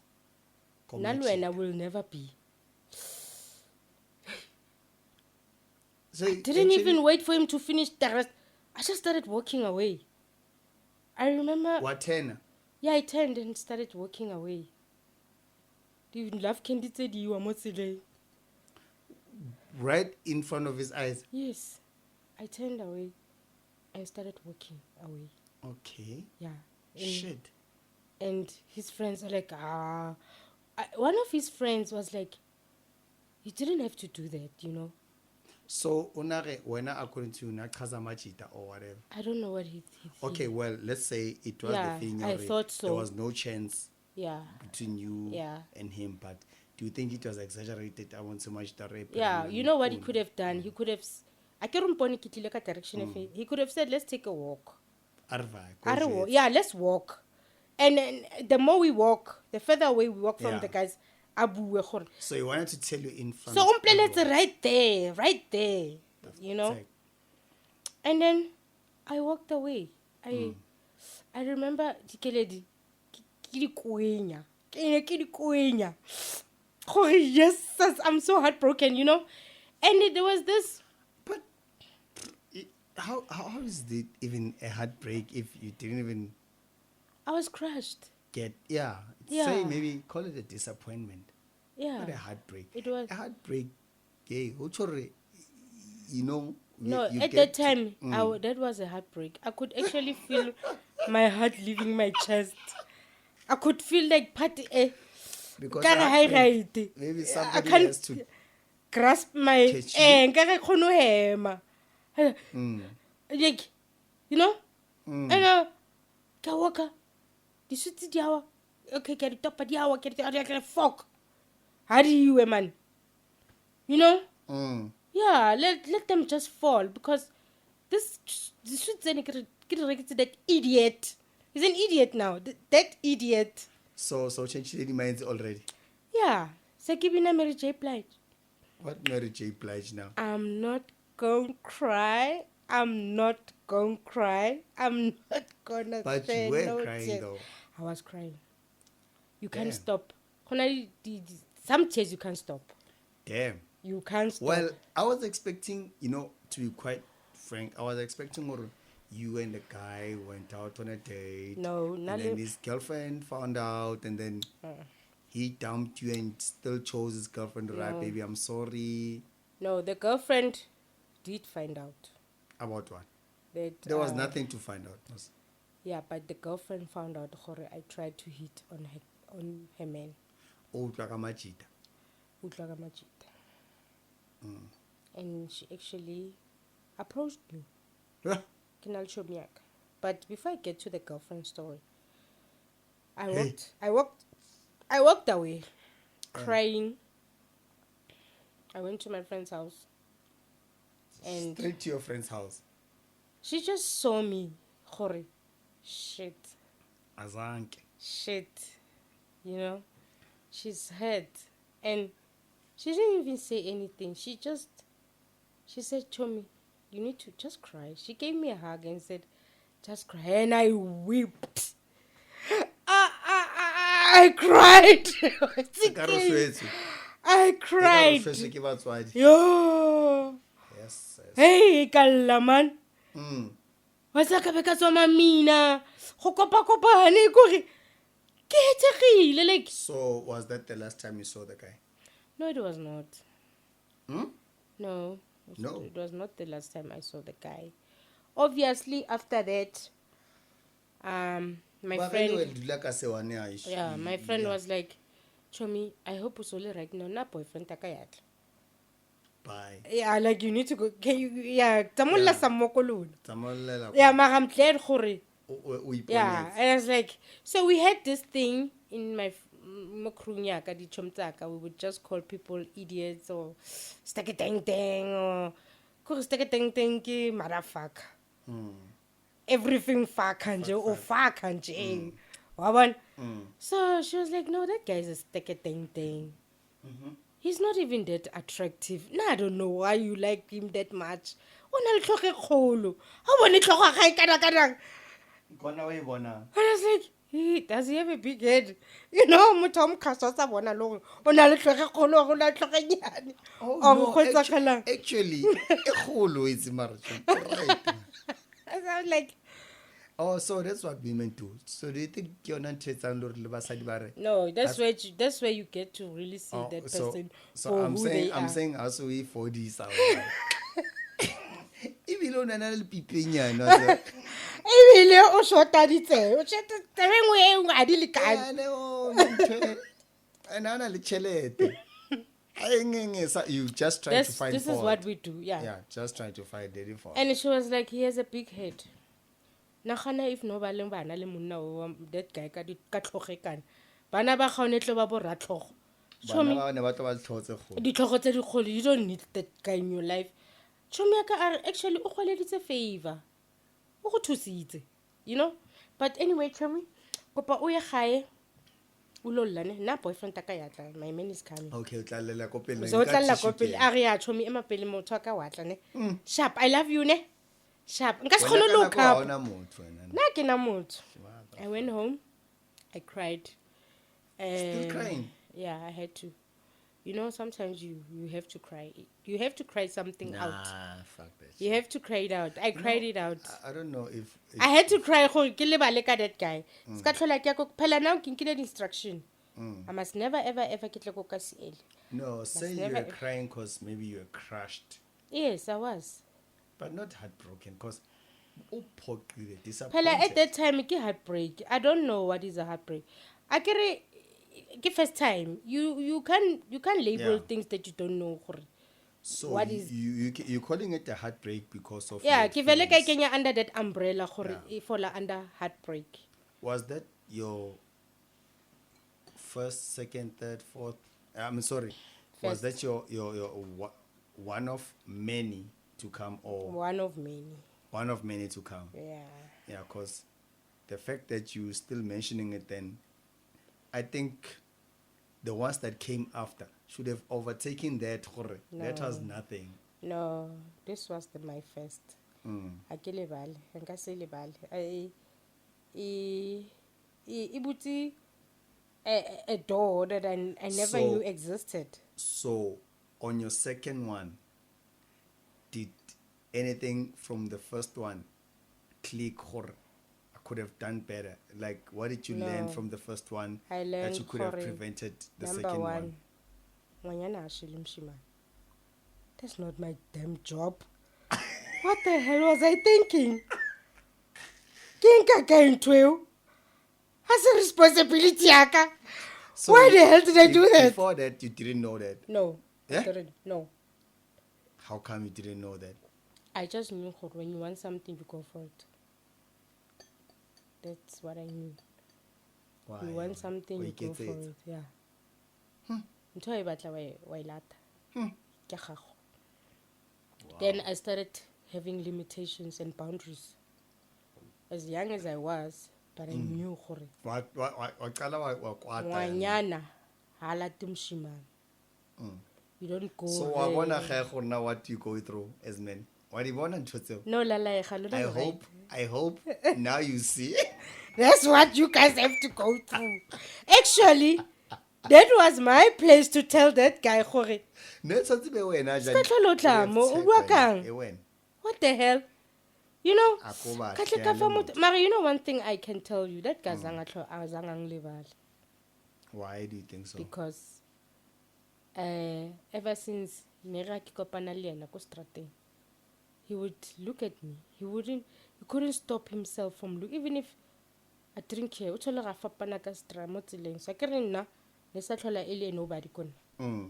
Nna le wena will never be. So I didn't even wait for him to finish the rest. I just started walking away. I remember. What 10? Yeah, I turned and started walking away. Do you love candy tse di wa mo tseleng? Right in front of his eyes. Yes. I turned away and started walking away. Okay. Yeah. Shit. And his friends are like, one of his friends was like, you didn't have to do that, you know. So, unare wena according to you, nakaza machita or whatever. I don't know what he Okay, well, let's say it was Yeah, the thing. I already. thought so. There was no chance Yeah. between you Yeah. and him, but do you think it was exaggerated? I want so much the rape. Yeah, you know what he could have done? He could have... I can't remember the direction of it. He could have said, let's take a walk. Arva, Yeah, let's walk. And the more we walk, the further away we walk from Yeah. the guys. Abu So he wanted to tell you in front So of let's everyone. right there, you know. Like, And then I walked away. I remember dikeledi ki di kuenya. Oh yes, I'm so heartbroken, you know. And there was this. but how is it even a heartbreak if you didn't even I was crushed. get Yeah. say maybe call it a disappointment. Yeah. Not a heartbreak. It was. A heartbreak. Yeah, you know. No, you at get that time, to- that was a heartbreak. I could actually feel my heart leaving my chest. I could feel like party. because Kare hai heartbreak, right. maybe I somebody can't has to grasp my catch you. nkare kgone ho hema. Like, you know? And ka waka. Di sutsi di awa. Okay, ke di topa di awa, ke di fuck. How do you, man? You know? Yeah, let them just fall because this that idiot. He's an idiot now. That idiot. So change the minds already. Yeah. So give me Mary J. Blige. What Mary J. Blige now? I'm not gonna cry. I'm not gonna cry. I'm not gonna But say you were no crying tears. though. I was crying. You can't Damn. stop. Some tears you can't stop. Damn. You can't stop. Well, I was expecting, to be quite frank, I was expecting more. You and the guy went out on a date. No, and not then his girlfriend found out, and then he dumped you and still chose his girlfriend to write, baby, I'm sorry. No, the girlfriend did find out. About what? That, There was nothing to find out. Yeah, but the girlfriend found out gore I tried to hit on her man. Oh, Tlakamachita. Utlwa ka majita. And she actually approached me. Ke na le tšhomi ya ka. But before I get to the girlfriend story, I walked away crying. I went to my friend's house. And Straight to your friend's house. she just saw me. Gore. Shit. Azanke. Shit. You know? She's hurt. And she didn't even say anything. She said, Chomi, you need to just cry. She gave me a hug and said, just cry. And I wept. I cried. I cried. Yo. Yes. Hey, kalla man. Wasa ka beka tsoma mina. Go kopa-kopane kore ke hetsegile like. So was that the last time you saw the guy? No, it was not. No. No. It was not the last time I saw the guy. Obviously, after that, my friend. Yeah, my friend was like, Chomi, I hope it's only right now. Na boyfriend taka yatla. Bye. Yeah, like you need to go. Can you? Yeah, tamulla samokolo. Tsamolela Yeah, but I'm glad for it. o Yeah, iponetse. and I was like, so we had this thing in my mokrunyaka di chomtaka. We would just call people idiots or stick dang dang or stick dang dang ki motherfucker. Everything fuck kanje or fuck kanje. Waban. So she was like, no, that guy's a stick dang dang. He's not even that attractive. Nah, I don't know why you like him that much. Ona le tlhoge kgolo. Ha bone tlhoga ga e kana. Kona o e bona. And I was like, does he have a big head? You know, motho o mokhaso sa bona lo o na le tlhoge kgolo go na tlhoge nyane. Oh O no, go tsagalang. actually, e kgolo it's marriage. Right. I was like, Oh, so that's what women do. So do you think you're not le basadi ba re? no, that's where you get to really see that person So for I'm who saying they are. also we 40s out. Even though nana le pipenyana. Ebile o shotaditse. O shota tebeng we a di lekane. And nana le chelete. You just try to find This is what we do, yeah. Yeah, just try to find dating for. And she was like, he has a big head. Nagana if no ba le bana le monna o that guy ka tlhoge kana. Bana ba gaone tlo ba bo ratlhogo. Bana ba ne ba tlo ba tlhotse go. Ditlhogo tse di kgolo, you don't need that guy in your life. Chomi aka actually o goleditse favor. O go thusitse, you know? But anyway, Chomi, kopa o ye gae. O lo llane na boyfriend ta ka ya tla. My man is coming. Okay, o tla lela ko pele. So tla la ko pele a re ya Chomi ema pele motho ka watla ne. Sharp, I love you ne. Sharp. Nka se khone look up. Na ke na motho. I went home. I cried. Still crying? Yeah, I had to. You know, sometimes you have to cry. You have to cry something out. Fuck that. You have to cry it out. I cried it out. I don't know if I had to cry gore ke lebale ka that guy. Ska tlhola ke go phela now ke nkile instruction. I must never ever ke tle go ka seele. No, say you're crying because maybe you're crushed. Yes, I was. But not heartbroken because Phela disappointed. at that time ke heartbreak. I don't know what is a heartbreak. I kere ke first time. You can label things that you don't know gore. So what is you're calling it a heartbreak because of yeah, your ke vele ka feelings. kenya under that umbrella gore e fola under heartbreak. Was that your first, second, third, fourth? I'm sorry. Was that your one of many to come or One of many. one of many to come? Yeah. Yeah, because the fact that you still mentioning it, then I think the ones that came after should have overtaken that. That was nothing. No, this was my first. A ke lebale, nka se lebale. I buti a door that I never knew existed. So, on your second one, did anything from the first one click or I could have done better? Like, what did you learn from the first one I learned that you could have prevented the number second one. one? That's not my damn job. What the hell was I thinking? Kinka kaintweo. Has a responsibility yaka. So Why the hell did I do that? Before that, you didn't know that. No. Yeah? I didn't. No. How come you didn't know that? I just knew when you want something, you go for it. That's what I knew. Why? You want something, you go for it. Yeah. Ntho e batla wa ilata. Ke gago. Then I started having limitations and boundaries. As young as I was, but I knew gore. Ngwanyana ha late moshimane. You don't go. So I wanna know what you go through as men. What do you want to? No lalaega. I hope now you see. That's what you guys have to go through. Actually, that was my place to tell that guy gore. What the hell? You know, Mara, you know one thing I can tell you, that guy Why do you think so? because ever since he would look at me. He couldn't stop himself from look. Even if I drink here, so I nobody.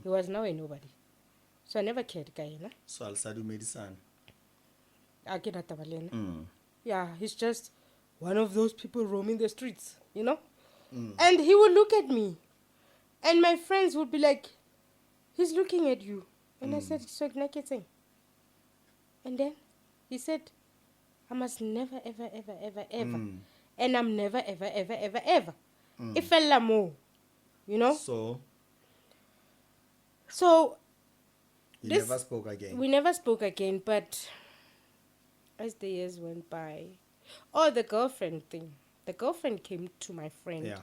He was now a nobody. So I never cared ka yena. So I'll start medicine. A ke rata ba le yena. Yeah, he's just one of those people roaming the streets, you know? And he would look at me. And my friends would be like, he's looking at you. And I said, so thing. And then he said, I must never, ever, ever, ever, ever. And I'm never, ever, ever, ever, ever. It fell more, you know? So you never spoke again. We never spoke again, but as the years went by, the girlfriend thing. The girlfriend came to my friend. Yeah.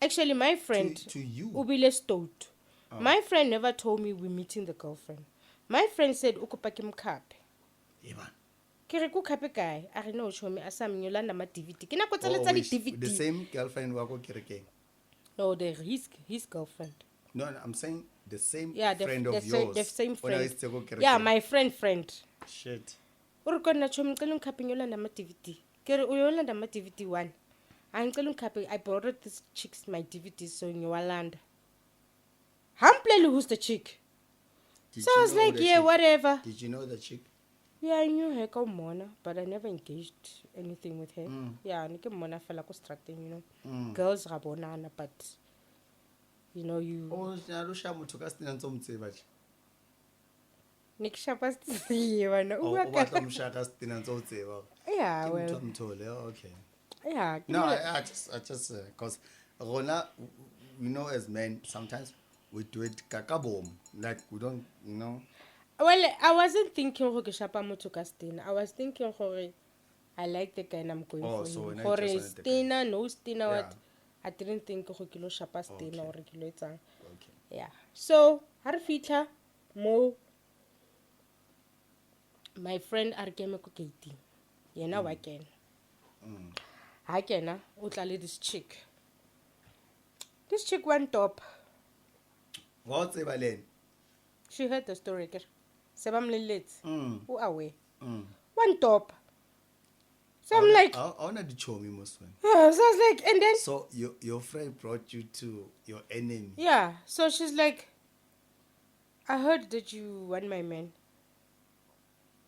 Actually, my friend to you. Ubile stout. My friend never told me we're meeting the girlfriend. My friend said ukupake mkhape. Evan. Kere ku khape kae? A re no chomi asa mnyolanda ma DVD. Ke na ko tsa di DVD. The same girlfriend wako kerekeng. No, his girlfriend. No, I'm saying the same friend of yours. The same friend. Yeah, my friend. Shit. Uri kona chomi ngicela ngikhape nyolanda ma DVD. Kere uyolanda ma DVD 1. I borrowed this chick's my DVD so ngiwalanda. Hamplele who's the chick? So I was like, yeah, whatever. Did you know the chick? Yeah, I knew her called Mona, but I never engaged anything with her. Yeah, nike Mona fela ko strating, you know. Girls rabonana, but you know you. Oh, narusha muthu ka stina ntsomtseba. Nikshapa stiwa na. Oh, batla mshaka stina ntsomtseba. Yeah, well. Okay. Yeah. No, I just because Rona, you know, as men sometimes we do it kakabom, like we don't, you know. Well, I wasn't thinking ho ke shapa motho ka stina. I was thinking hore I like the guy and I'm going for so him. Hore stina, no stina, what? I didn't think ho kilo shapa stina or kilo etsang. Okay. Yeah. So, har fitla mo my friend a re keme ko Kaytee. Yena wa kena. Ha kena o tla le this chick. This chick went top. What's Evalene? She heard the story. Seba mleletse. Who away? One top. So I'm like, I wanna do chomi most one. So I was like, and then so your friend brought you to your enemy. Yeah. So she's like, I heard that you want my man.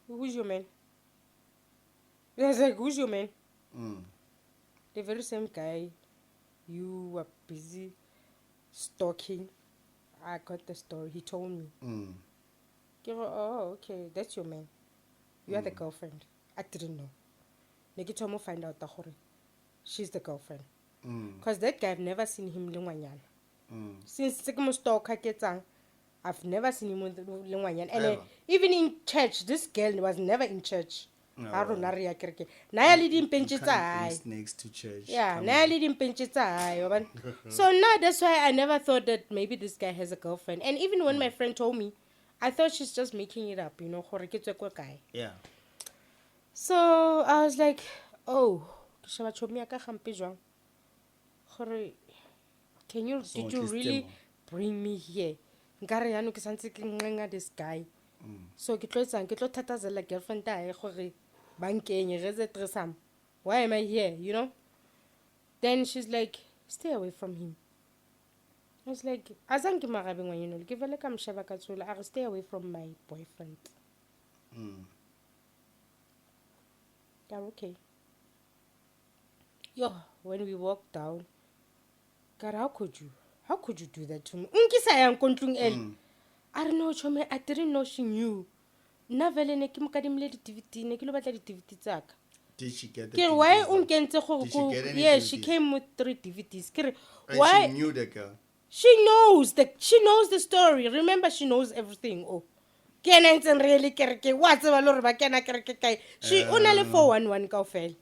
Who's your man? I was like, who's your man? The very same guy you were busy stalking. I got the story. He told me. Oh, okay. That's your man. You are the girlfriend. I didn't know. Negitomo find out that she's the girlfriend. Because that guy, I've never seen him lingwanyan. Since Sigmund stalk I've never seen him lingwanyan. And even in church, this girl was never in church. I don't know. Naya leading pinches next to church. Yeah, naya leading pinches So now that's why I never thought that maybe this guy has a girlfriend. And even when my friend told me, I thought she's just making it up, you know. Yeah. So I was like, oh, did you really bring me here? This guy. So ke tlo thatazela girlfriend tae gore bankenye re ze tresam. Why am I here, you know? Then she's like, stay away from him. I was like, azange magabe ngwanyeno ke vele ka mshaba ka tsula I stay away from my boyfriend. Yeah, okay. Yo, when we walked down, God, how could you do that to me? Unkisa yang kontlung el. I don't know, Chome. I didn't know she knew. Did she get the DVDs? why DVDs? Yeah, she came with 3 DVDs. Why? She knew the girl. She knows the story. Remember, she knows everything. Oh. She only 411 kaofela.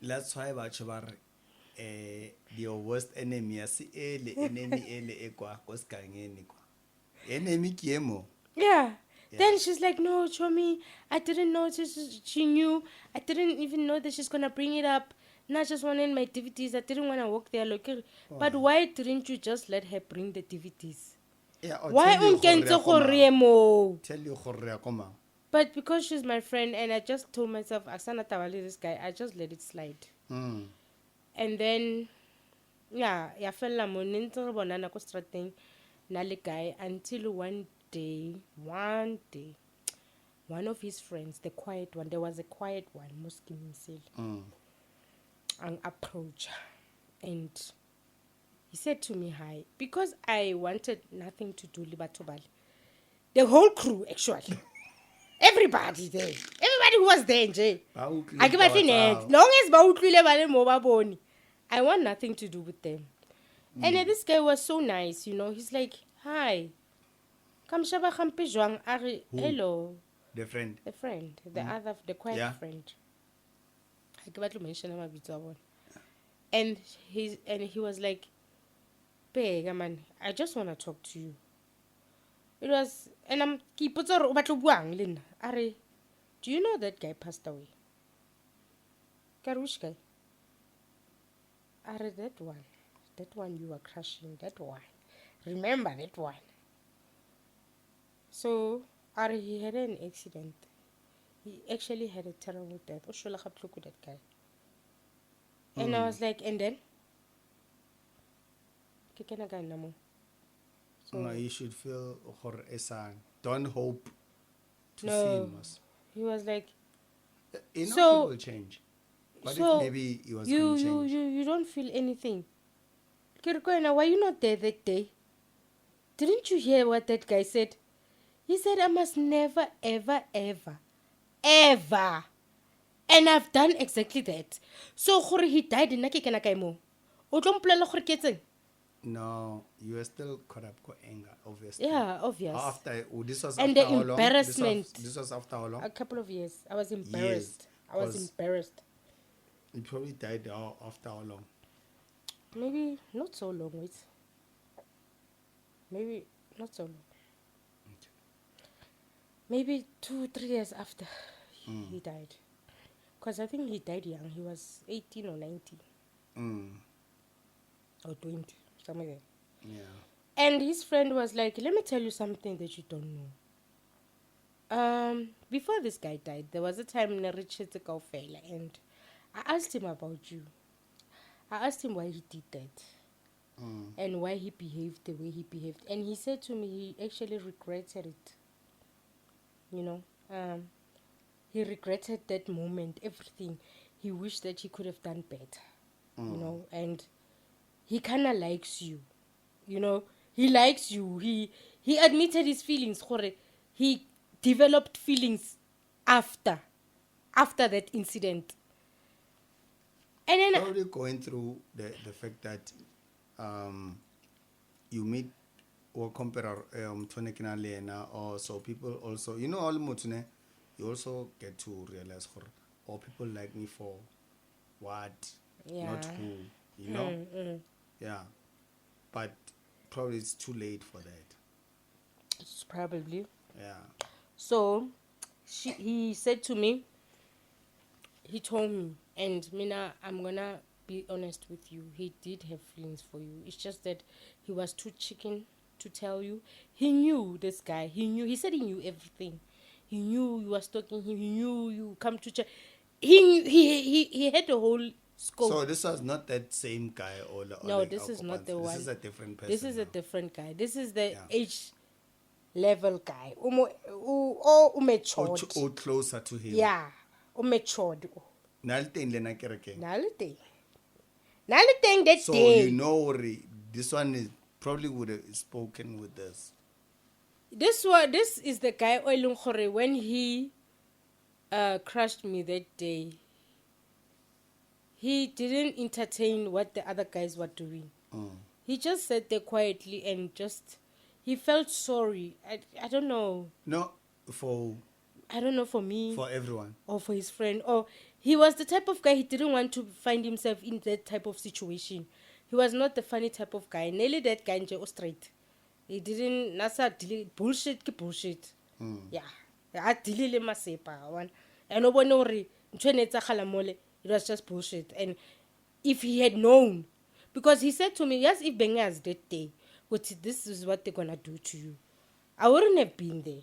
That's why your worst enemy enemy enemy kiemo. Yeah. Then she's like, no, Chomi, I didn't know she knew. I didn't even know that she's gonna bring it up. Not just wanting my DVDs. I didn't want to walk there. But why didn't you just let her bring the DVDs? Yeah, why tell you. But because she's my friend and I just told myself, Asana Tawali, this guy, I just let it slide. And then, yeah, fell la moninto bonana ko strating. nale guy until one day, one of his friends, the quiet one, there was a quiet one, Muslim himself, an approach, and he said to me hi, because I wanted nothing to do with Batobal. The whole crew, actually. Everybody who was there, Nje. I give a thing, long as I want nothing to do with them. And this guy was so nice, he's like, hi. Come shaba khampe jwang, hello. The friend. The quiet friend. I give to mention him. And he was like, Pega man, I just want to talk to you. It was, and I'm keep it or do you know that guy passed away? Which guy? That one you were crushing, that one. Remember that one. So, he had an accident. He actually had a terrible death. That guy. And I was like, and then? So, no, you should feel don't hope to see him. He was like, people will change. But if maybe he was going to change. You don't feel anything. Kirkoina, why you not there that day? Didn't you hear what that guy said? He said, I must never, ever, ever, ever. And I've done exactly that. So, he died in Nakikana. No, you were still caught up with anger, obviously. Yeah, obvious. This was and after the embarrassment. This was after how long? A couple of years. I was embarrassed. He probably died after how long? Maybe not so long. Wait. Maybe not so long. Okay. Maybe 2-3 years after he died. Because I think he died young. He was 18 or 19. Or 20. Somewhere there. Yeah. And his friend was like, let me tell you something that you don't know. Before this guy died, there was a time in Richard fella, and I asked him about you. I asked him why he did that. And why he behaved the way he behaved. And he said to me he actually regretted it. He regretted that moment, everything. He wished that he could have done better. And he kind of likes you. He likes you. He admitted his feelings. He developed feelings after that incident. And then probably going through the fact that you meet or compare or so people also all mutune, you also get to realize people like me for what, not who, yeah, but probably it's too late for that. It's probably. Yeah. So he said to me, he told me, and Mina, I'm gonna be honest with you, he did have feelings for you. It's just that he was too chicken to tell you. He knew this guy. He said he knew everything. He knew you were stalking him. He knew you come to church. He had the whole scope. So this was not that same guy no, this is not the one. This is a different person. This is a different guy. This is the age level guy. Matured. Or closer to him. Yeah. Matured. Nalting that so day. this one is probably would have spoken with this. This is the guy when he crushed me that day. He didn't entertain what the other guys were doing. He just sat there quietly and he felt sorry. I don't know. No, for me. For everyone. Or for his friend. Or he was the type of guy, he didn't want to find himself in that type of situation. He was not the funny type of guy. Nearly that guy straight. He didn't bullshit. Yeah. I delete masepa one. And nobody it was just bullshit. And if he had known, because he said to me, yes, if Benga's that day, but this is what they're gonna do to you, I wouldn't have been there.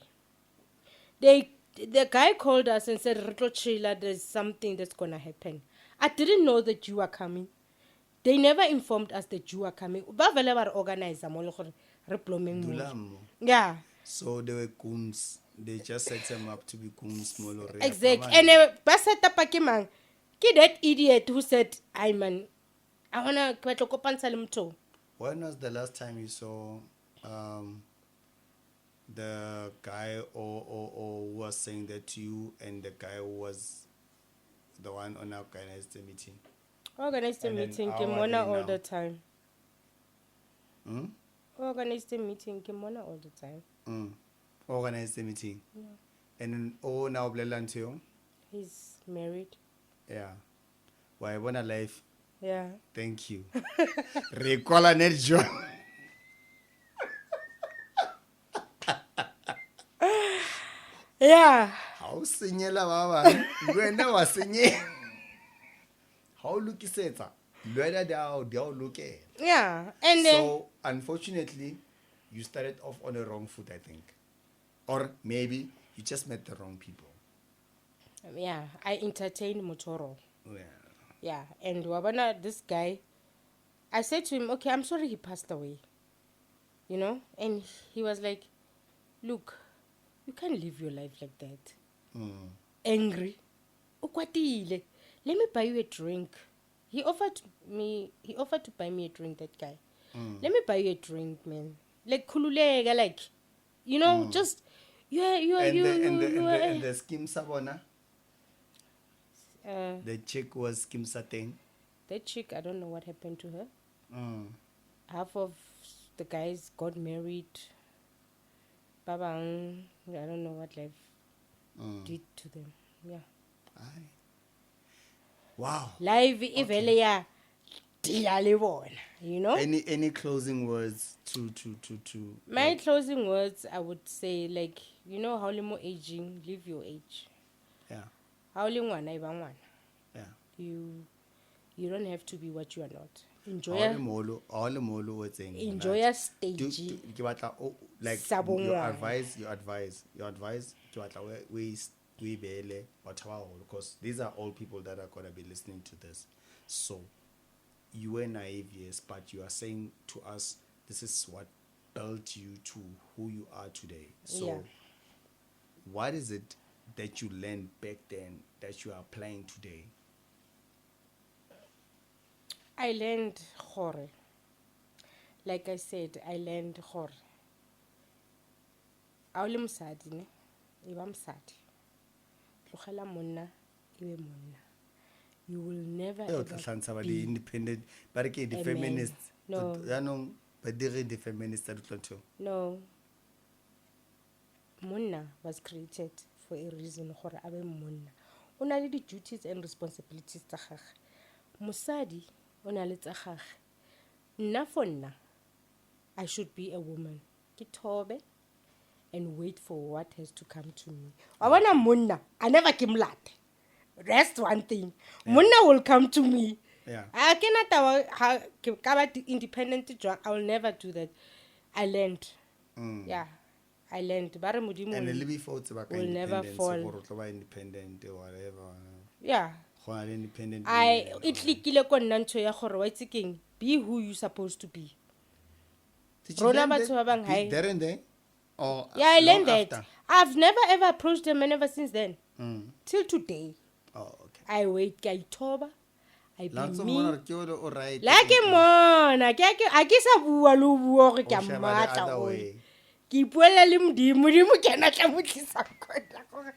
The guy called us and said, Retro Trailer, there's something that's gonna happen. I didn't know that you are coming. They never informed us that you are coming. Organizer, Dulam. Yeah. So they were goons. They just set them up to be goons. Exactly. And ba set up ke mang? Ke that idiot who said, "I man, I wanna go to kopantsha le motho." When was the last time you saw the guy or who was saying that to you and the guy who was the one on organized the meeting? Organized the And then meeting, how ke are mona they all now? the time. Hmm? Organized the meeting, ke mona all the time. Organized the meeting. Yeah. And then now Blelancio. He's married. Yeah. Why wanna life? Yeah. Thank you. Recola net John. Yeah. How senyela baba? Wena wa senye. How look isetsa? Lwela dia look. Yeah. And then So unfortunately, you started off on the wrong foot, I think. Or maybe you just met the wrong people. yeah, I entertained Motoro. Yeah. Yeah. And wabana, this guy, I said to him, "Okay, I'm sorry he passed away." You know? And he was like, "Look, you can't live your life like that. Angry. Ukwatile. Let me buy you a drink." He offered to buy me a drink, that guy. Let me buy you a drink, man. Like khululega, like, you know, just And the scheme sabona, uh, the chick was scheme sating. that chick, I don't know what happened to her. Half of the guys got married. Babang, I don't know what life did to them. Yeah. Aye. Wow. Live ivelia you know? Any closing words to My closing words, I would say, like, you know, how limo aging, live your age. yeah. How lingwana ibang wana. Yeah. You don't have to be what you are not. All the molo what's saying. Enjoy your stage. Like Sabongwana. you advise we bele because these are all people that are gonna be listening to this. So you were naive, yes, but you are saying to us this is what built you to who you are today. So Yeah. what is it that you learned back then that you are applying today? I learned gore. Like I said, I learned gore. Awule msadi ne, iba msadi. Tlogela monna, ibe monna. You will never ever be independent, but the a feminists. man. No. But the feminists too. No. Monna was created for a reason gore abe monna. O na le di-duties and responsibilities tsa gagwe. Mosadi o na le tsa gagwe. Nna for nna, I should be a woman. Ke thobe and wait for what has to come to me. Wa bona monna, I never ke mlate. That's one thing. Monna will come to me. Yeah. I cannot independent job. I will never do that. I learned. Yeah. I learned. Bare modimo And a little before it's about will never fall. Independent or whatever. Yeah. Independent. Itlikile ko nna ntho ya gore wa itse keng, be who you supposed to be. Rona batho ba bang hai. there and there? Or Yeah, I learned that. after? I've never ever approached them and ever since then. Till today. Oh, okay. I wait, ke a ithoba. I be Lanzo me. mona ke o right. La ke mona, a ke sa bua le o bua gore ke a O sheba the matla other o. way. Ke ipuela le modimo ke ena tla botlisa kona gore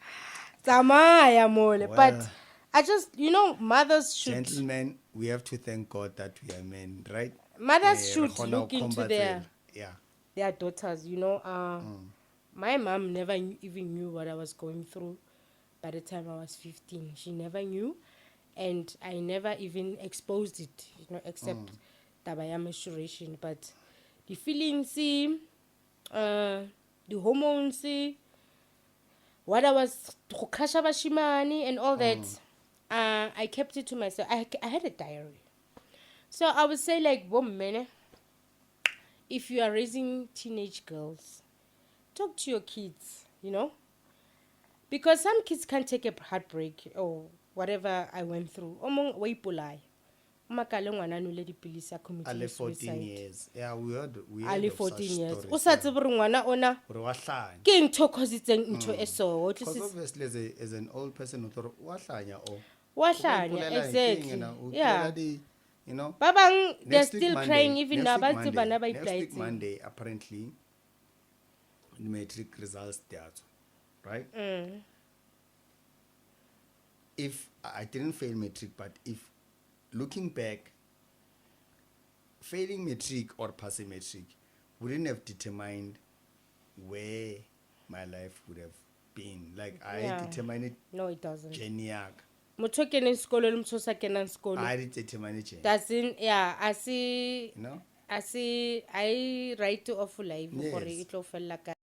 tsamaya mole. But I just, you know, mothers should... Gentlemen, we have to thank God that we are men, right? Mothers should look into their yeah. daughters, you know. My mom never even knew what I was going through by the time I was 15. She never knew, and I never even exposed it, you know, except tabaya menstruation. But the feelings, the hormones, what I was khasha bashimani and all that, I kept it to myself. I had a diary. So I would say, like, woman, if you are raising teenage girls, talk to your kids, you know? Because some kids can't take a heartbreak or whatever I went through. makale ngwana no le dipilisi a committed 14 suicide years. Yeah, we heard a le of such 14 years stories. o sa tsebe gore ngwana ona Gore wa hlanya. ke ntho cositseng ntho e so o Because tlise obviously as an old person, o thought, wa hlanya o. wa O ka hlanya ipolela eng, exactly and o yeah tlolela di- you know. ba bang they're Next week still Monday- crying even now next ba week ntse bana ba Monday- next week iplaetseng Monday, apparently, the matric results there, right? If I didn't fail matric, but if looking back, failing matric or passing matric wouldn't have determined where my life would have been. Like I determined it. no it doesn't Geniak. motho ke neng sekolo le motho sa kenang sekolo I determined it. doesn't yeah I see You know. I see I right of life gore Yes. e tlo fella ka